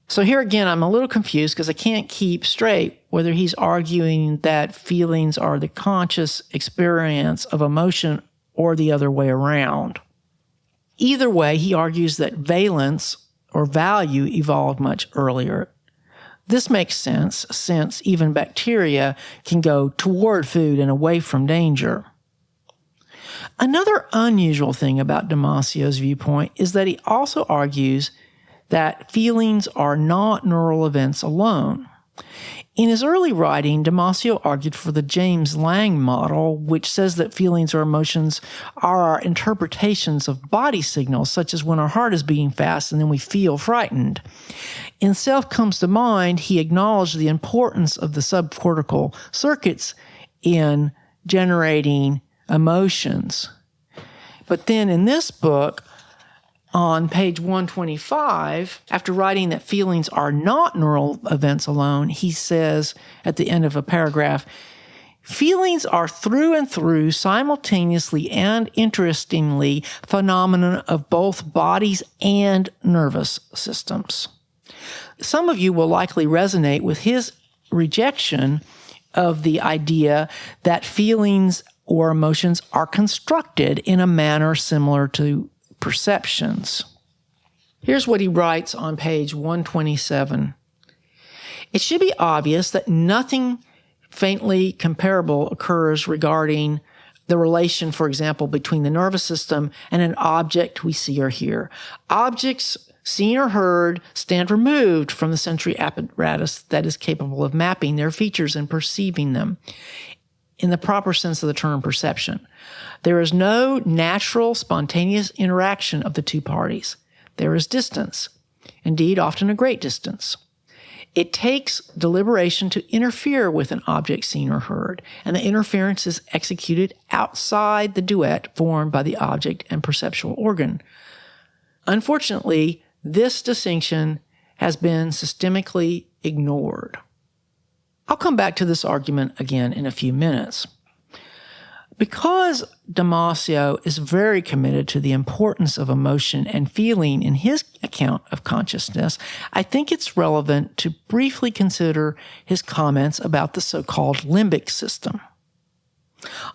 So here again, I'm a little confused because I can't keep straight whether he's arguing that feelings are the conscious experience of emotion or the other way around. Either way, he argues that valence or value evolved much earlier. This makes sense since even bacteria can go toward food and away from danger. Another unusual thing about Damasio's viewpoint is that he also argues that feelings are not neural events alone. In his early writing, Damasio argued for the James Lange model, which says that feelings or emotions are our interpretations of body signals, such as when our heart is beating fast and then we feel frightened. In Self Comes to Mind, he acknowledged the importance of the subcortical circuits in generating emotions. But then in this book, on page 125, after writing that feelings are not neural events alone, he says at the end of a paragraph, feelings are through and through, simultaneously and interestingly, phenomena of both bodies and nervous systems. Some of you will likely resonate with his rejection of the idea that feelings or emotions are constructed in a manner similar to perceptions. Here's what he writes on page 127. It should be obvious that nothing faintly comparable occurs regarding the relation, for example, between the nervous system and an object we see or hear. Objects seen or heard stand removed from the sensory apparatus that is capable of mapping their features and perceiving them in the proper sense of the term perception. There is no natural, spontaneous interaction of the two parties. There is distance, indeed often a great distance. It takes deliberation to interfere with an object seen or heard, and the interference is executed outside the duet formed by the object and perceptual organ. Unfortunately, this distinction has been systemically ignored. I'll come back to this argument again in a few minutes. Because Damasio is very committed to the importance of emotion and feeling in his account of consciousness, I think it's relevant to briefly consider his comments about the so-called limbic system.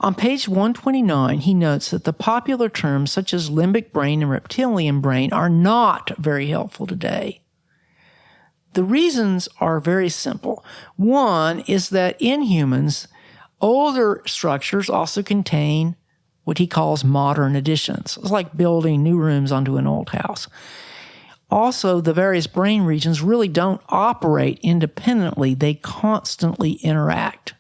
On page 129, he notes that the popular terms such as limbic brain and reptilian brain are not very helpful today. The reasons are very simple. One is that in humans, older structures also contain what he calls modern additions. It's like building new rooms onto an old house. Also, the various brain regions really don't operate independently. They constantly interact.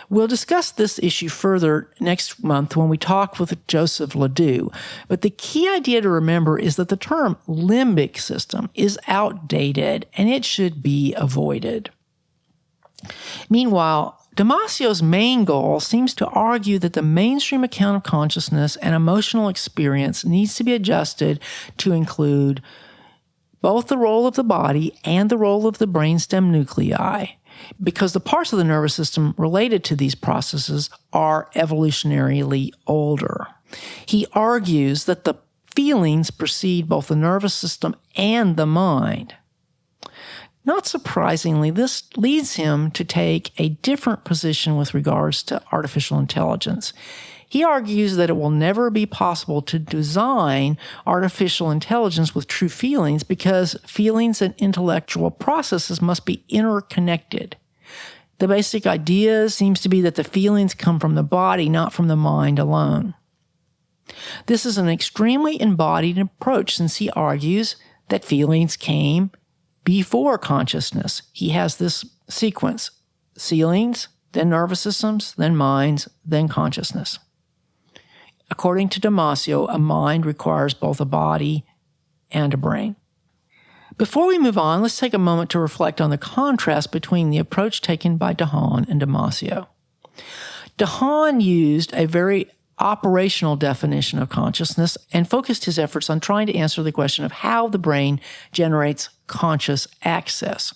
We'll discuss this issue further next month when we talk with Joseph Ledoux. But the key idea to remember is that the term limbic system is outdated and it should be avoided. Meanwhile, Damasio's main goal seems to argue that the mainstream account of consciousness and emotional experience needs to be adjusted to include both the role of the body and the role of the brainstem nuclei, because the parts of the nervous system related to these processes are evolutionarily older. He argues that the feelings precede both the nervous system and the mind. Not surprisingly, this leads him to take a different position with regards to artificial intelligence. He argues that it will never be possible to design artificial intelligence with true feelings because feelings and intellectual processes must be interconnected. The basic idea seems to be that the feelings come from the body, not from the mind alone. This is an extremely embodied approach since he argues that feelings came before consciousness. He has this sequence: feelings, then nervous systems, then minds, then consciousness. According to Damasio, a mind requires both a body and a brain. Before we move on, let's take a moment to reflect on the contrast between the approach taken by Dehaene and Damasio. Dehaene used a very operational definition of consciousness and focused his efforts on trying to answer the question of how the brain generates conscious access.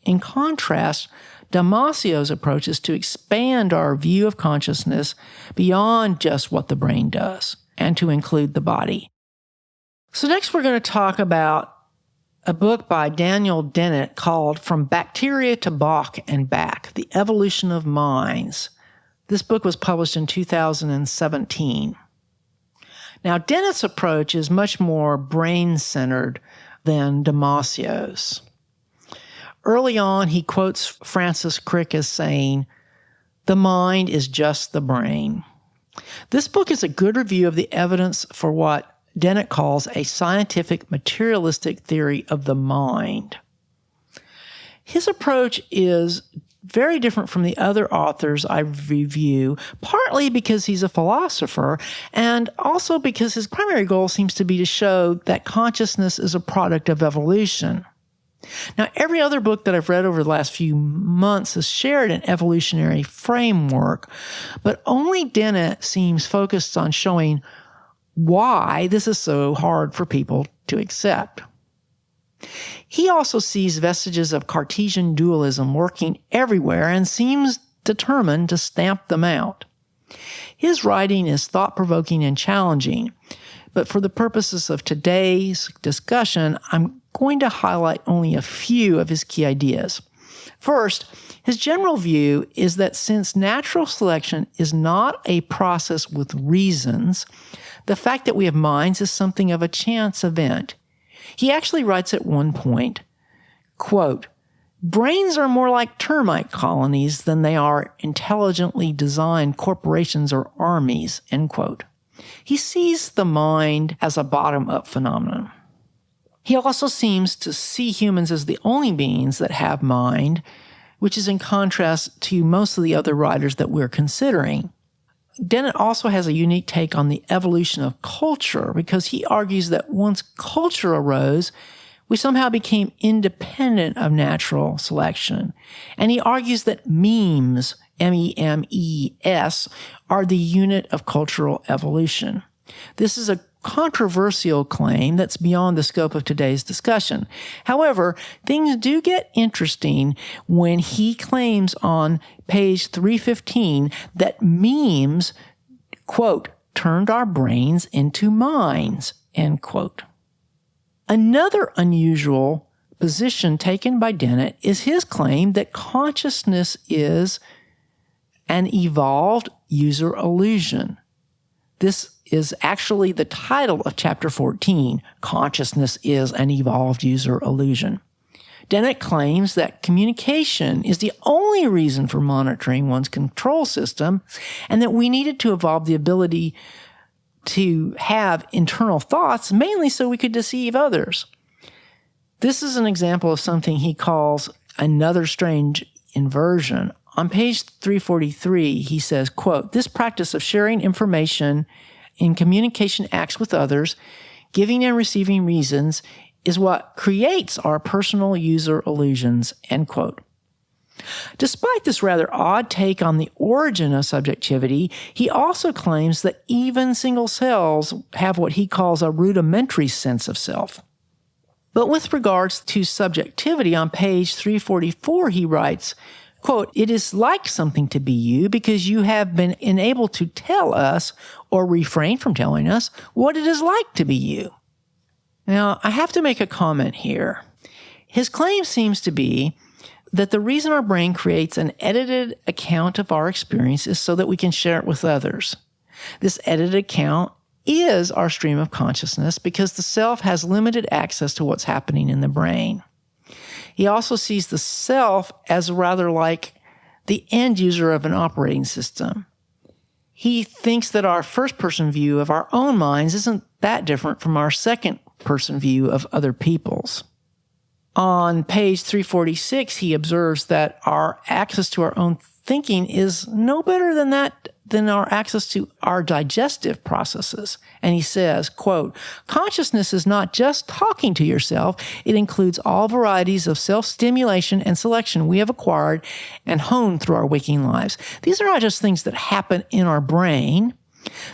In contrast, Damasio's approach is to expand our view of consciousness beyond just what the brain does and to include the body. So next we're going to talk about a book by Daniel Dennett called From Bacteria to Bach and Back: The Evolution of Minds. This book was published in 2017. Now, Dennett's approach is much more brain-centered than Damasio's. Early on, he quotes Francis Crick as saying, "The mind is just the brain." This book is a good review of the evidence for what Dennett calls a scientific materialistic theory of the mind. His approach is very different from the other authors I review, partly because he's a philosopher and also because his primary goal seems to be to show that consciousness is a product of evolution. Now, every other book that I've read over the last few months has shared an evolutionary framework, but only Dennett seems focused on showing why this is so hard for people to accept. He also sees vestiges of Cartesian dualism working everywhere and seems determined to stamp them out. His writing is thought-provoking and challenging, but for the purposes of today's discussion, I'm going to highlight only a few of his key ideas. First, his general view is that since natural selection is not a process with reasons, the fact that we have minds is something of a chance event. He actually writes at one point, quote, brains are more like termite colonies than they are intelligently designed corporations or armies, end quote. He sees the mind as a bottom-up phenomenon. He also seems to see humans as the only beings that have mind, which is in contrast to most of the other writers that we're considering. Dennett also has a unique take on the evolution of culture because he argues that once culture arose, we somehow became independent of natural selection. And he argues that memes, M-E-M-E-S, are the unit of cultural evolution. This is a controversial claim that's beyond the scope of today's discussion. However, things do get interesting when he claims on page 315 that memes, quote, turned our brains into minds, end quote. Another unusual position taken by Dennett is his claim that consciousness is an evolved user illusion. This is actually the title of chapter 14, Consciousness is an Evolved User Illusion. Dennett claims that communication is the only reason for monitoring one's control system, and that we needed to evolve the ability to have internal thoughts, mainly so we could deceive others. This is an example of something he calls another strange inversion. On page 343, he says, quote, this practice of sharing information in communication acts with others, giving and receiving reasons, is what creates our personal user illusions, end quote. Despite this rather odd take on the origin of subjectivity, he also claims that even single cells have what he calls a rudimentary sense of self. But with regards to subjectivity, on page 344, he writes, quote, it is like something to be you because you have been enabled to tell us or refrain from telling us what it is like to be you. Now, I have to make a comment here. His claim seems to be that the reason our brain creates an edited account of our experience is so that we can share it with others. This edited account is our stream of consciousness because the self has limited access to what's happening in the brain. He also sees the self as rather like the end user of an operating system. He thinks that our first-person view of our own minds isn't that different from our second-person view of other people's. On page 346, he observes that our access to our own thinking is no better than our access to our digestive processes. And he says, quote, consciousness is not just talking to yourself. It includes all varieties of self-stimulation and selection we have acquired and honed through our waking lives. These are not just things that happen in our brain.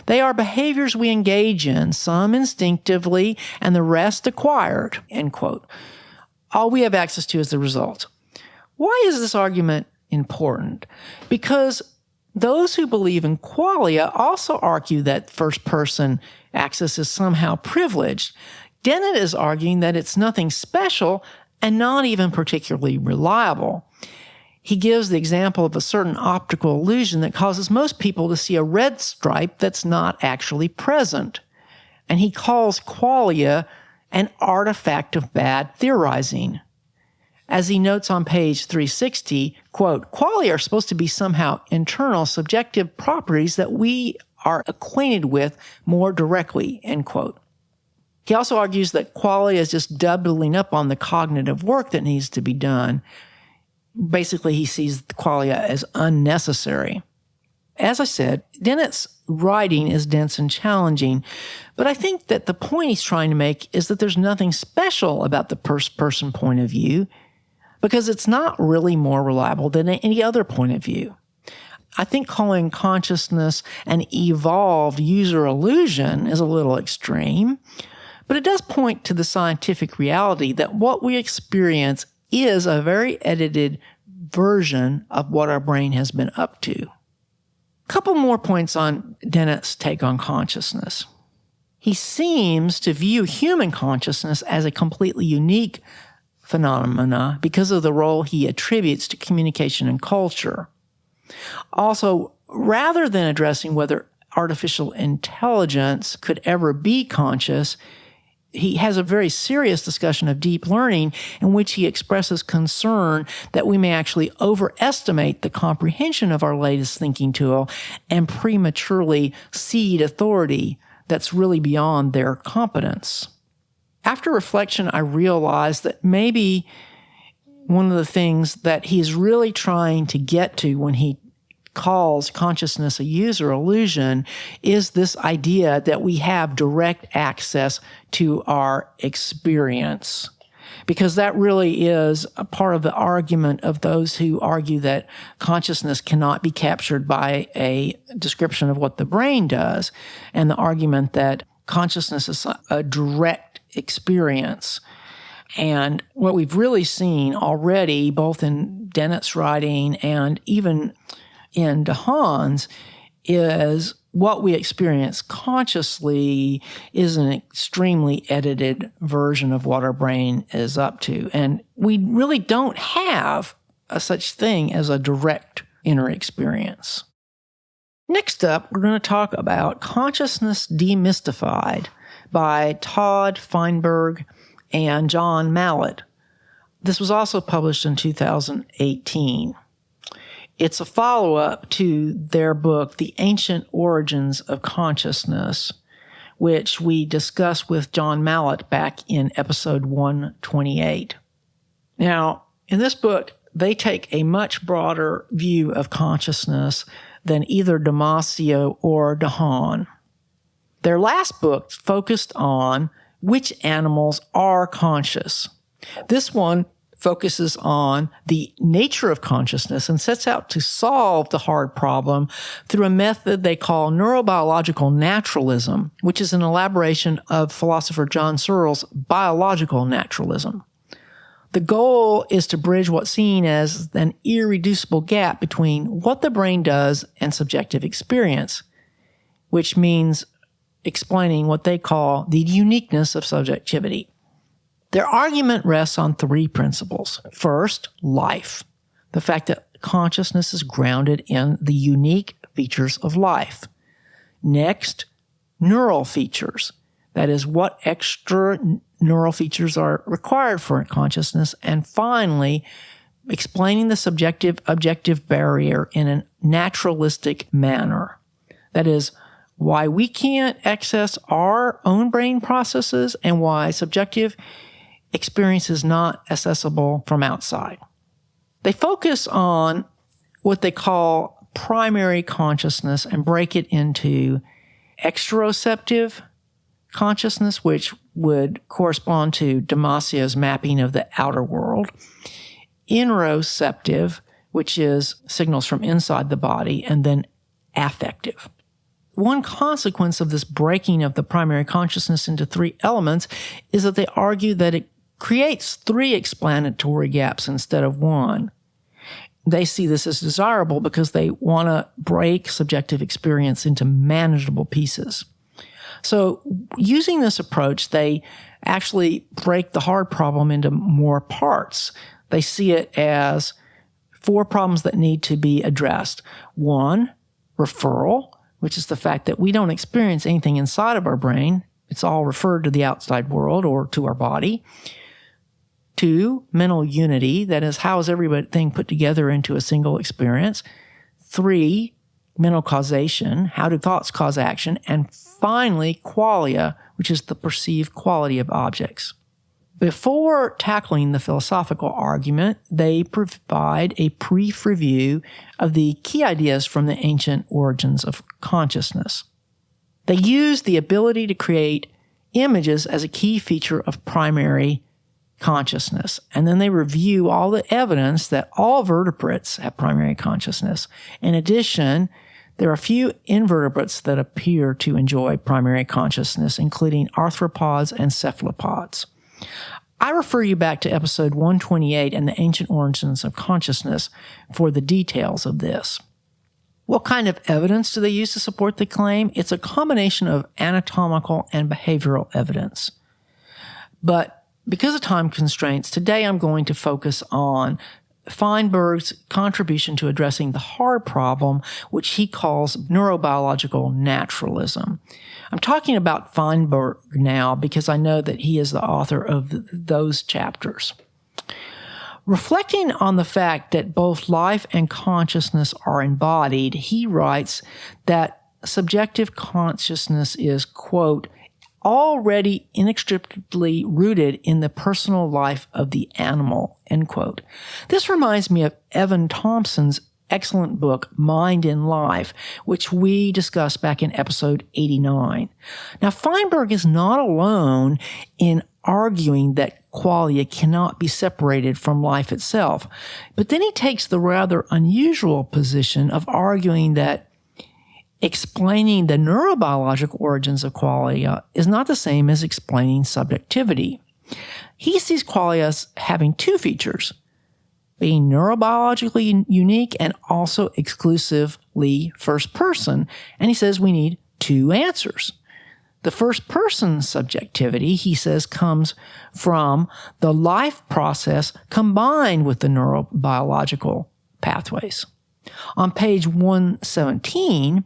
They are behaviors we engage in, some instinctively and the rest acquired, end quote. All we have access to is the result. Why is this argument important? Because those who believe in qualia also argue that first-person access is somehow privileged. Dennett is arguing that it's nothing special and not even particularly reliable. He gives the example of a certain optical illusion that causes most people to see a red stripe that's not actually present. And he calls qualia an artifact of bad theorizing. As he notes on page 360, quote, qualia are supposed to be somehow internal subjective properties that we are acquainted with more directly, end quote. He also argues that qualia is just doubling up on the cognitive work that needs to be done. Basically, he sees qualia as unnecessary. As I said, Dennett's writing is dense and challenging, but I think that the point he's trying to make is that there's nothing special about the first-person point of view because it's not really more reliable than any other point of view. I think calling consciousness an evolved user illusion is a little extreme, but it does point to the scientific reality that what we experience is a very edited version of what our brain has been up to. Couple more points on Dennett's take on consciousness. He seems to view human consciousness as a completely unique phenomena because of the role he attributes to communication and culture. Also, rather than addressing whether artificial intelligence could ever be conscious, he has a very serious discussion of deep learning in which he expresses concern that we may actually overestimate the comprehension of our latest thinking tool and prematurely cede authority that's really beyond their competence. After reflection, I realized that maybe one of the things that he's really trying to get to when he calls consciousness a user illusion is this idea that we have direct access to our experience. Because that really is a part of the argument of those who argue that consciousness cannot be captured by a description of what the brain does, and the argument that consciousness is a direct experience. And what we've really seen already, both in Dennett's writing and even in Dehaene's, is what we experience consciously is an extremely edited version of what our brain is up to. And we really don't have a such thing as a direct inner experience. Next up, we're going to talk about Consciousness Demystified by Todd, Feinberg, and John Mallatt. This was also published in 2018. It's a follow-up to their book, The Ancient Origins of Consciousness, which we discussed with John Mallatt back in episode 128. Now, in this book, they take a much broader view of consciousness than either Damasio or Dehaene. Their last book focused on which animals are conscious. This one focuses on the nature of consciousness and sets out to solve the hard problem through a method they call neurobiological naturalism, which is an elaboration of philosopher John Searle's biological naturalism. The goal is to bridge what's seen as an irreducible gap between what the brain does and subjective experience, which means explaining what they call the uniqueness of subjectivity. Their argument rests on three principles. First, life. The fact that consciousness is grounded in the unique features of life. Next, neural features. That is, what extra neural features are required for consciousness. And finally, explaining the subjective-objective barrier in a naturalistic manner. That is, why we can't access our own brain processes and why subjective experience is not accessible from outside. They focus on what they call primary consciousness and break it into exteroceptive consciousness, which would correspond to Damasio's mapping of the outer world, interoceptive, which is signals from inside the body, and then affective. One consequence of this breaking of the primary consciousness into three elements is that they argue that it creates three explanatory gaps instead of one. They see this as desirable because they want to break subjective experience into manageable pieces. So using this approach, they actually break the hard problem into more parts. They see it as four problems that need to be addressed. One, referral, which is the fact that we don't experience anything inside of our brain. It's all referred to the outside world or to our body. Two, mental unity. That is, how is everything put together into a single experience? Three, mental causation. How do thoughts cause action? And finally, qualia, which is the perceived quality of objects. Before tackling the philosophical argument, they provide a brief review of the key ideas from the ancient origins of consciousness. They use the ability to create images as a key feature of primary consciousness. And then they review all the evidence that all vertebrates have primary consciousness. In addition, there are a few invertebrates that appear to enjoy primary consciousness, including arthropods and cephalopods. I refer you back to episode 128 and the ancient origins of consciousness for the details of this. What kind of evidence do they use to support the claim? It's a combination of anatomical and behavioral evidence. But because of time constraints, today I'm going to focus on Feinberg's contribution to addressing the hard problem, which he calls neurobiological naturalism. I'm talking about Feinberg now because I know that he is the author of those chapters. Reflecting on the fact that both life and consciousness are embodied, he writes that subjective consciousness is, quote, already inextricably rooted in the personal life of the animal, end quote. This reminds me of Evan Thompson's excellent book, Mind in Life, which we discussed back in episode 89. Now, Feinberg is not alone in arguing that qualia cannot be separated from life itself, but then he takes the rather unusual position of arguing that explaining the neurobiological origins of qualia is not the same as explaining subjectivity. He sees qualia as having two features, being neurobiologically unique and also exclusively first person, and he says we need two answers. The first person subjectivity, he says, comes from the life process combined with the neurobiological pathways. On page 117,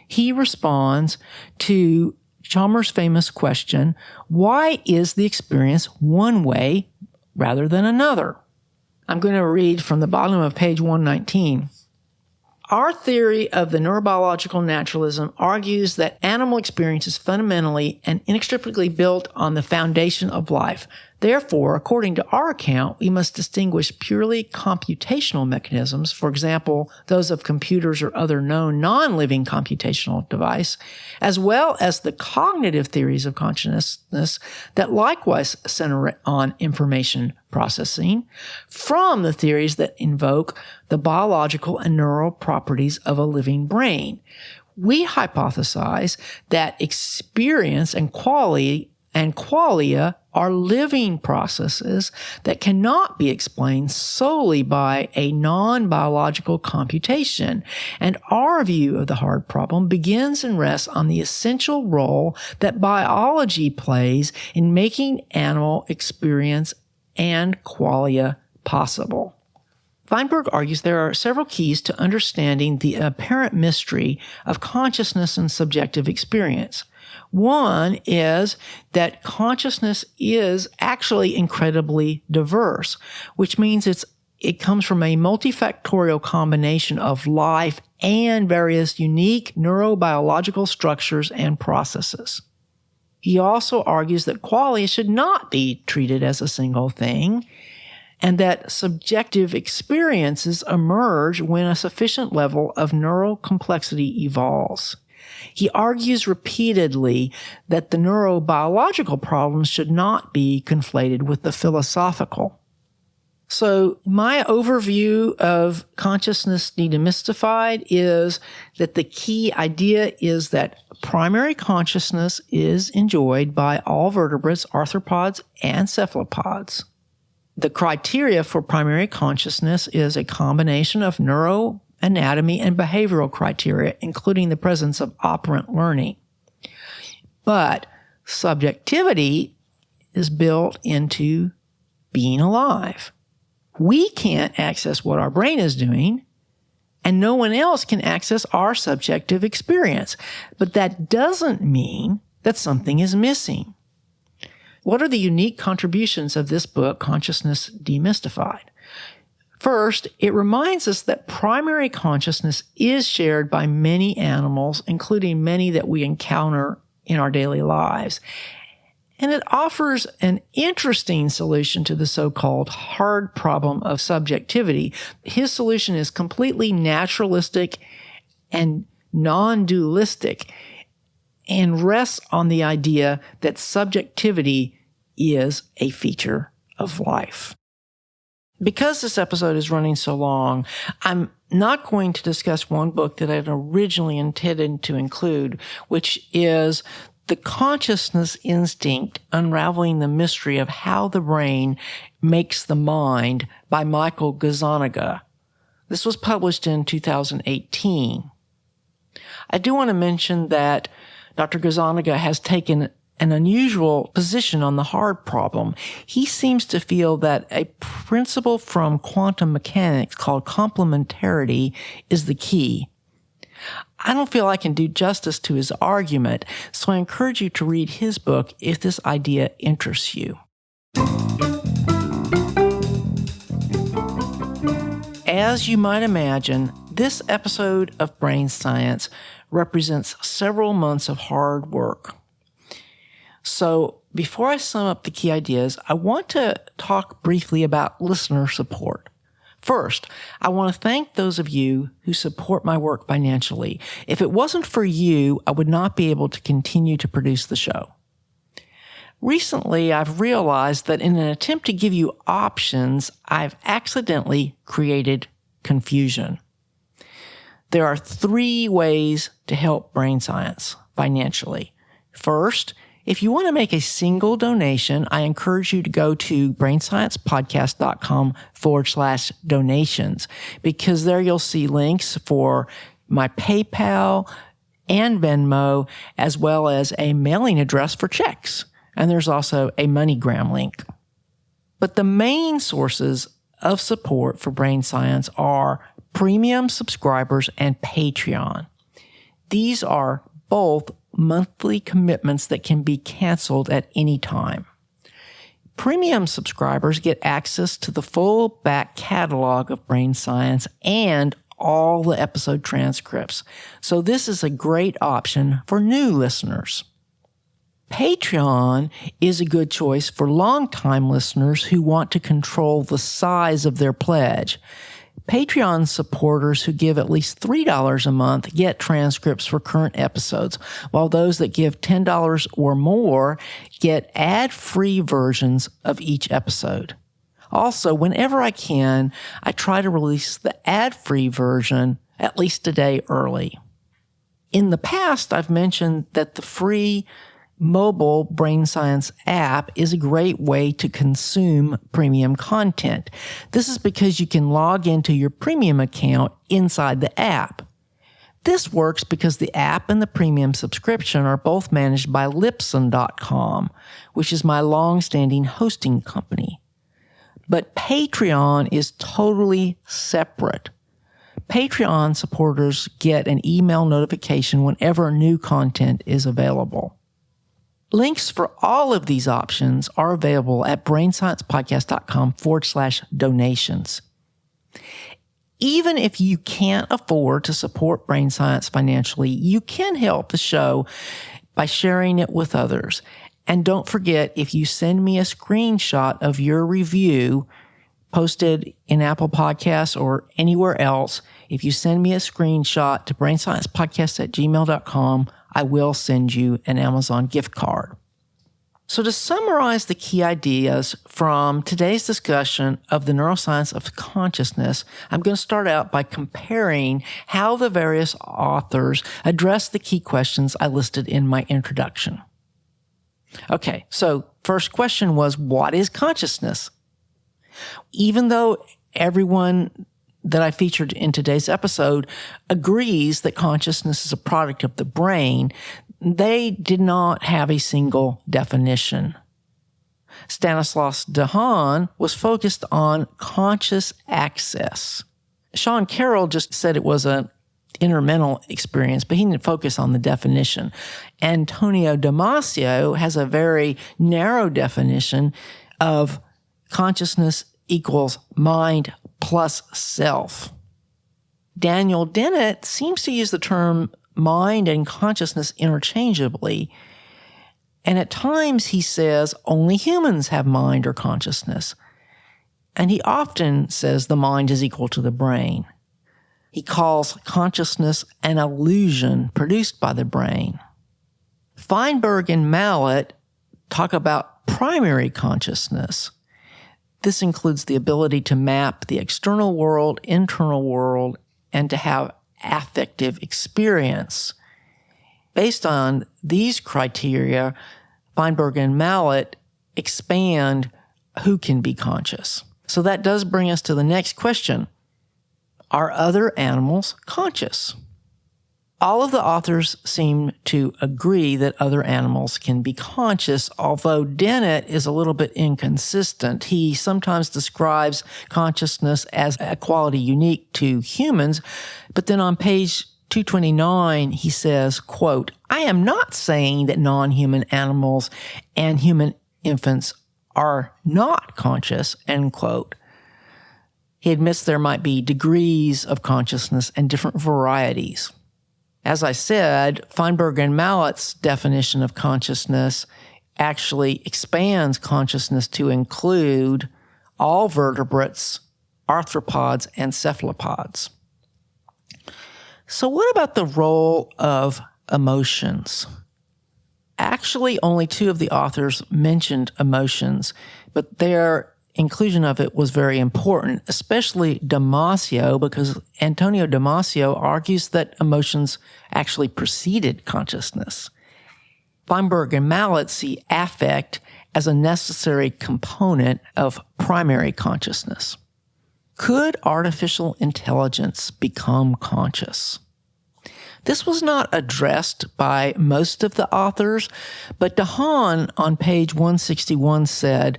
he responds to Chalmers' famous question, why is the experience one way rather than another? I'm going to read from the bottom of page 119. Our theory of the neurobiological naturalism argues that animal experience is fundamentally and inextricably built on the foundation of life. Therefore, according to our account, we must distinguish purely computational mechanisms, for example, those of computers or other known non-living computational device, as well as the cognitive theories of consciousness that likewise center on information processing, from the theories that invoke the biological and neural properties of a living brain. We hypothesize that experience and qualia are living processes that cannot be explained solely by a non-biological computation. And our view of the hard problem begins and rests on the essential role that biology plays in making animal experience and qualia possible. Feinberg argues there are several keys to understanding the apparent mystery of consciousness and subjective experience. One is that consciousness is actually incredibly diverse, which means it comes from a multifactorial combination of life and various unique neurobiological structures and processes. He also argues that qualia should not be treated as a single thing, and that subjective experiences emerge when a sufficient level of neural complexity evolves. He argues repeatedly that the neurobiological problems should not be conflated with the philosophical. So my overview of consciousness demystified is that the key idea is that primary consciousness is enjoyed by all vertebrates, arthropods, and cephalopods. The criteria for primary consciousness is a combination of neuroanatomy and behavioral criteria, including the presence of operant learning. But subjectivity is built into being alive. We can't access what our brain is doing, and no one else can access our subjective experience. But that doesn't mean that something is missing. What are the unique contributions of this book, Consciousness Demystified? First, it reminds us that primary consciousness is shared by many animals, including many that we encounter in our daily lives. And it offers an interesting solution to the so-called hard problem of subjectivity. His solution is completely naturalistic and non-dualistic, and rests on the idea that subjectivity is a feature of life. Because this episode is running so long, I'm not going to discuss one book that I had originally intended to include, which is The Consciousness Instinct, Unraveling the Mystery of How the Brain Makes the Mind by Michael Gazzaniga. This was published in 2018. I do want to mention that Dr. Gazzaniga has taken an unusual position on the hard problem. He seems to feel that a principle from quantum mechanics called complementarity is the key. I don't feel I can do justice to his argument, so I encourage you to read his book if this idea interests you. As you might imagine, this episode of Brain Science represents several months of hard work. So before I sum up the key ideas, I want to talk briefly about listener support. First, I want to thank those of you who support my work financially. If it wasn't for you, I would not be able to continue to produce the show. Recently, I've realized that in an attempt to give you options, I've accidentally created confusion. There are 3 ways to help Brain Science financially. First, if you want to make a single donation, I encourage you to go to brainsciencepodcast.com/donations, because there you'll see links for my PayPal and Venmo, as well as a mailing address for checks. And there's also a MoneyGram link. But the main sources of support for Brain Science are premium subscribers and Patreon. These are both monthly commitments that can be canceled at any time. Premium subscribers get access to the full back catalog of Brain Science and all the episode transcripts. So this is a great option for new listeners. Patreon is a good choice for longtime listeners who want to control the size of their pledge. Patreon supporters who give at least $3 a month get transcripts for current episodes, while those that give $10 or more get ad-free versions of each episode. Also, whenever I can, I try to release the ad-free version at least a day early. In the past, I've mentioned that the free mobile Brain Science app is a great way to consume premium content. This is because you can log into your premium account inside the app. This works because the app and the premium subscription are both managed by Libsyn.com, which is my long-standing hosting company. But Patreon is totally separate. Patreon supporters get an email notification whenever new content is available. Links for all of these options are available at brainsciencepodcast.com/donations. Even if you can't afford to support Brain Science financially, you can help the show by sharing it with others. And don't forget, if you send me a screenshot of your review posted in Apple Podcasts or anywhere else, if you send me a screenshot to brainsciencepodcast@gmail.com, I will send you an Amazon gift card. So to summarize the key ideas from today's discussion of the neuroscience of consciousness, I'm going to start out by comparing how the various authors address the key questions I listed in my introduction. Okay, so first question was, what is consciousness? Even though everyone that I featured in today's episode agrees that consciousness is a product of the brain, they did not have a single definition. Stanislas Dehaene was focused on conscious access. Sean Carroll just said it was an intermental experience, but he didn't focus on the definition. Antonio Damasio has a very narrow definition of consciousness equals mind plus self. Daniel Dennett seems to use the term mind and consciousness interchangeably, and at times he says only humans have mind or consciousness, and he often says the mind is equal to the brain. He calls consciousness an illusion produced by the brain. Feinberg and Mallatt talk about primary consciousness. This includes the ability to map the external world, internal world, and to have affective experience. Based on these criteria, Feinberg and Mallatt expand who can be conscious. So that does bring us to the next question. Are other animals conscious? All of the authors seem to agree that other animals can be conscious, although Dennett is a little bit inconsistent. He sometimes describes consciousness as a quality unique to humans, but then on page 229, he says, quote, "I am not saying that non-human animals and human infants are not conscious," end quote. He admits there might be degrees of consciousness and different varieties. As I said, Feinberg and Mallatt's definition of consciousness actually expands consciousness to include all vertebrates, arthropods, and cephalopods. So what about the role of emotions? Actually, only two of the authors mentioned emotions, but their inclusion of it was very important, especially Damasio, because Antonio Damasio argues that emotions actually preceded consciousness. Feinberg and Mallatt see affect as a necessary component of primary consciousness. Could artificial intelligence become conscious? This was not addressed by most of the authors, but Dehaene on page 161 said,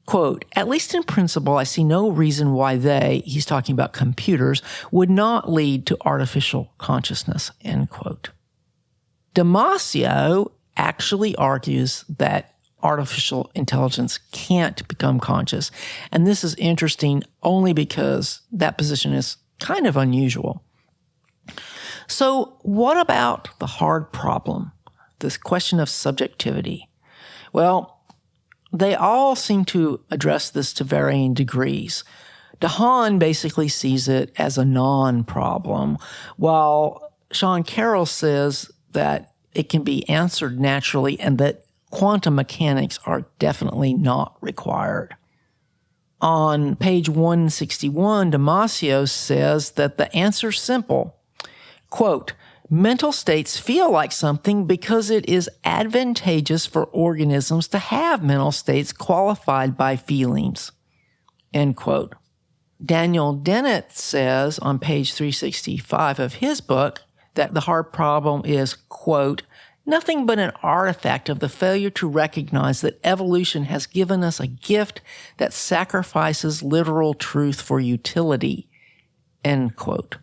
quote, "At least in principle, I see no reason why they," he's talking about computers, "would not lead to artificial consciousness," end quote. Damasio actually argues that artificial intelligence can't become conscious, and this is interesting only because that position is kind of unusual. So what about the hard problem, this question of subjectivity? Well, they all seem to address this to varying degrees. Dehaene basically sees it as a non-problem, while Carroll says that it can be answered naturally and that quantum mechanics are definitely not required. On page 161, Damasio says that the answer's simple. Quote, "Mental states feel like something because it is advantageous for organisms to have mental states qualified by feelings," end quote. Daniel Dennett says on page 365 of his book that the hard problem is, quote, "nothing but an artifact of the failure to recognize that evolution has given us a gift that sacrifices literal truth for utility," end quote.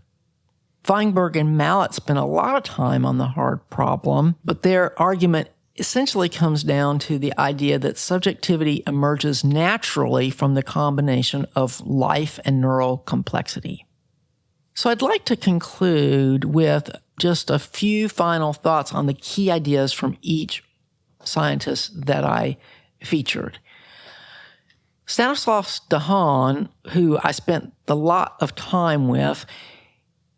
Feinberg and Mallatt spent a lot of time on the hard problem, but their argument essentially comes down to the idea that subjectivity emerges naturally from the combination of life and neural complexity. So I'd like to conclude with just a few final thoughts on the key ideas from each scientist that I featured. Stanislas Dehaene, who I spent a lot of time with,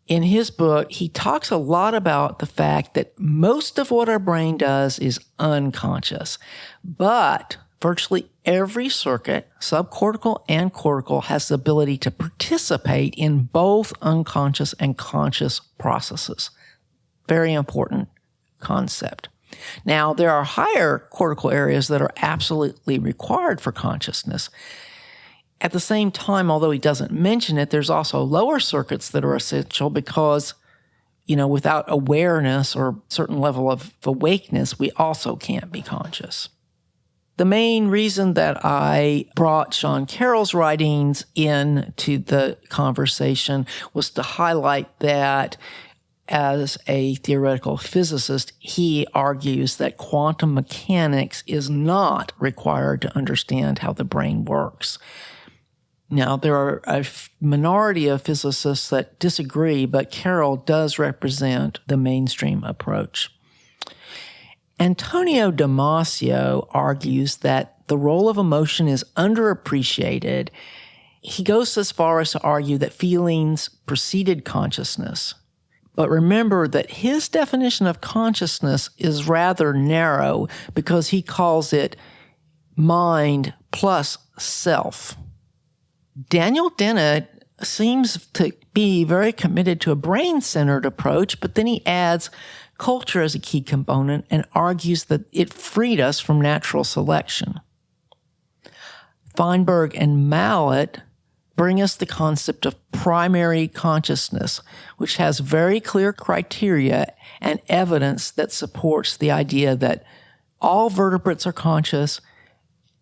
in his book, he talks a lot about the fact that most of what our brain does is unconscious, but virtually every circuit, subcortical and cortical, has the ability to participate in both unconscious and conscious processes. Very important concept. Now, there are higher cortical areas that are absolutely required for consciousness. At the same time, although he doesn't mention it, there's also lower circuits that are essential because, without awareness or a certain level of awakeness, we also can't be conscious. The main reason that I brought Carroll's writings into the conversation was to highlight that as a theoretical physicist, he argues that quantum mechanics is not required to understand how the brain works. Now, there are a minority of physicists that disagree, but Carroll does represent the mainstream approach. Antonio Damasio argues that the role of emotion is underappreciated. He goes as far as to argue that feelings preceded consciousness. But remember that his definition of consciousness is rather narrow because he calls it mind plus self. Daniel Dennett seems to be very committed to a brain-centered approach, but then he adds culture as a key component and argues that it freed us from natural selection. Feinberg and Mallatt bring us the concept of primary consciousness, which has very clear criteria and evidence that supports the idea that all vertebrates are conscious,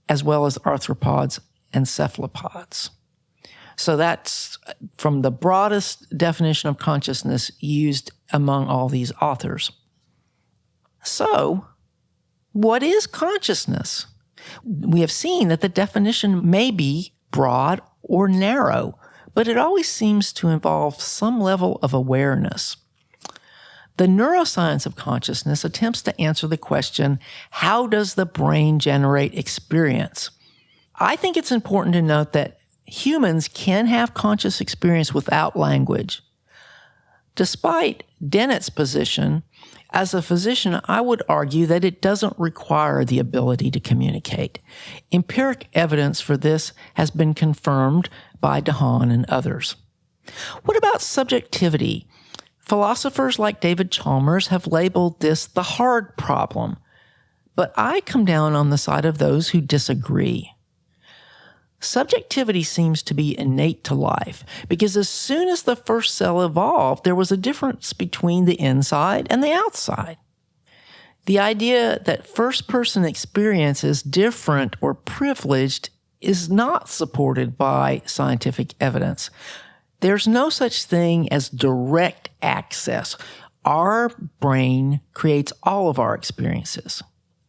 as well as arthropods and cephalopods. So that's from the broadest definition of consciousness used among all these authors. So, what is consciousness? We have seen that the definition may be broad or narrow, but it always seems to involve some level of awareness. The neuroscience of consciousness attempts to answer the question, how does the brain generate experience? I think it's important to note that humans can have conscious experience without language. Despite Dennett's position, as a physician, I would argue that it doesn't require the ability to communicate. Empiric evidence for this has been confirmed by Dehaene and others. What about subjectivity? Philosophers like David Chalmers have labeled this the hard problem, but I come down on the side of those who disagree. Subjectivity seems to be innate to life because as soon as the first cell evolved, there was a difference between the inside and the outside. The idea that first-person experience is different or privileged is not supported by scientific evidence. There's no such thing as direct access. Our brain creates all of our experiences.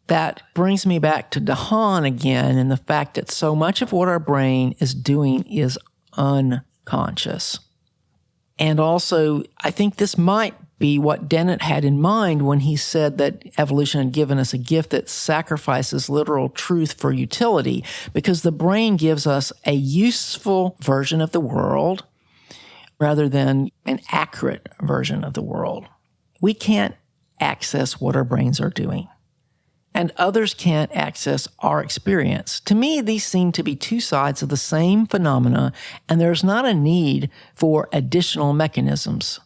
That brings me back to Dehaene again and the fact that so much of what our brain is doing is unconscious. And also, I think this might be what Dennett had in mind when he said that evolution had given us a gift that sacrifices literal truth for utility, because the brain gives us a useful version of the world rather than an accurate version of the world. We can't access what our brains are doing, and others can't access our experience. To me, these seem to be two sides of the same phenomena, and there's not a need for additional mechanisms.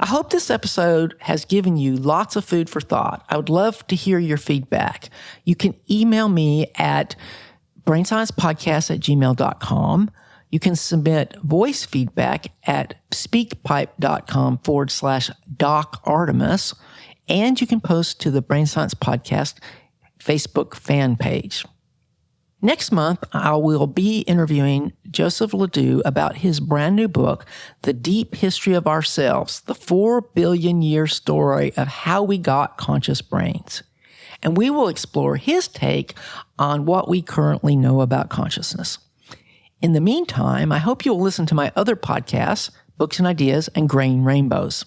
I hope this episode has given you lots of food for thought. I would love to hear your feedback. You can email me at brainsciencepodcast@gmail.com. You can submit voice feedback at speakpipe.com/DocArtemis. And you can post to the Brain Science Podcast Facebook fan page. Next month, I will be interviewing Joseph Ledoux about his brand new book, The Deep History of Ourselves, the 4 billion year story of how we got conscious brains. And we will explore his take on what we currently know about consciousness. In the meantime, I hope you'll listen to my other podcasts, Books and Ideas and Grain Rainbows.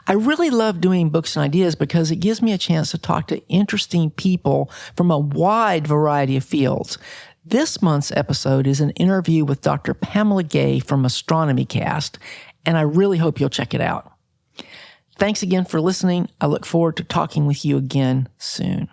I really love doing Books and Ideas because it gives me a chance to talk to interesting people from a wide variety of fields. This month's episode is an interview with Dr. Pamela Gay from Astronomy Cast, and I really hope you'll check it out. Thanks again for listening. I look forward to talking with you again soon.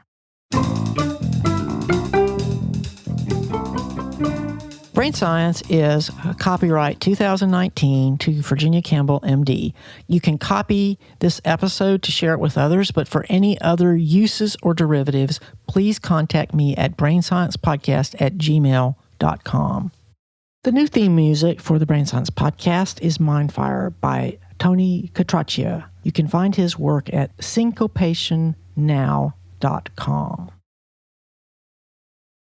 Brain Science is copyright 2019 to Virginia Campbell, MD. You can copy this episode to share it with others, but for any other uses or derivatives, please contact me at brainsciencepodcast@gmail.com. The new theme music for the Brain Science Podcast is Mindfire by Tony Catraccia. You can find his work at syncopationnow.com.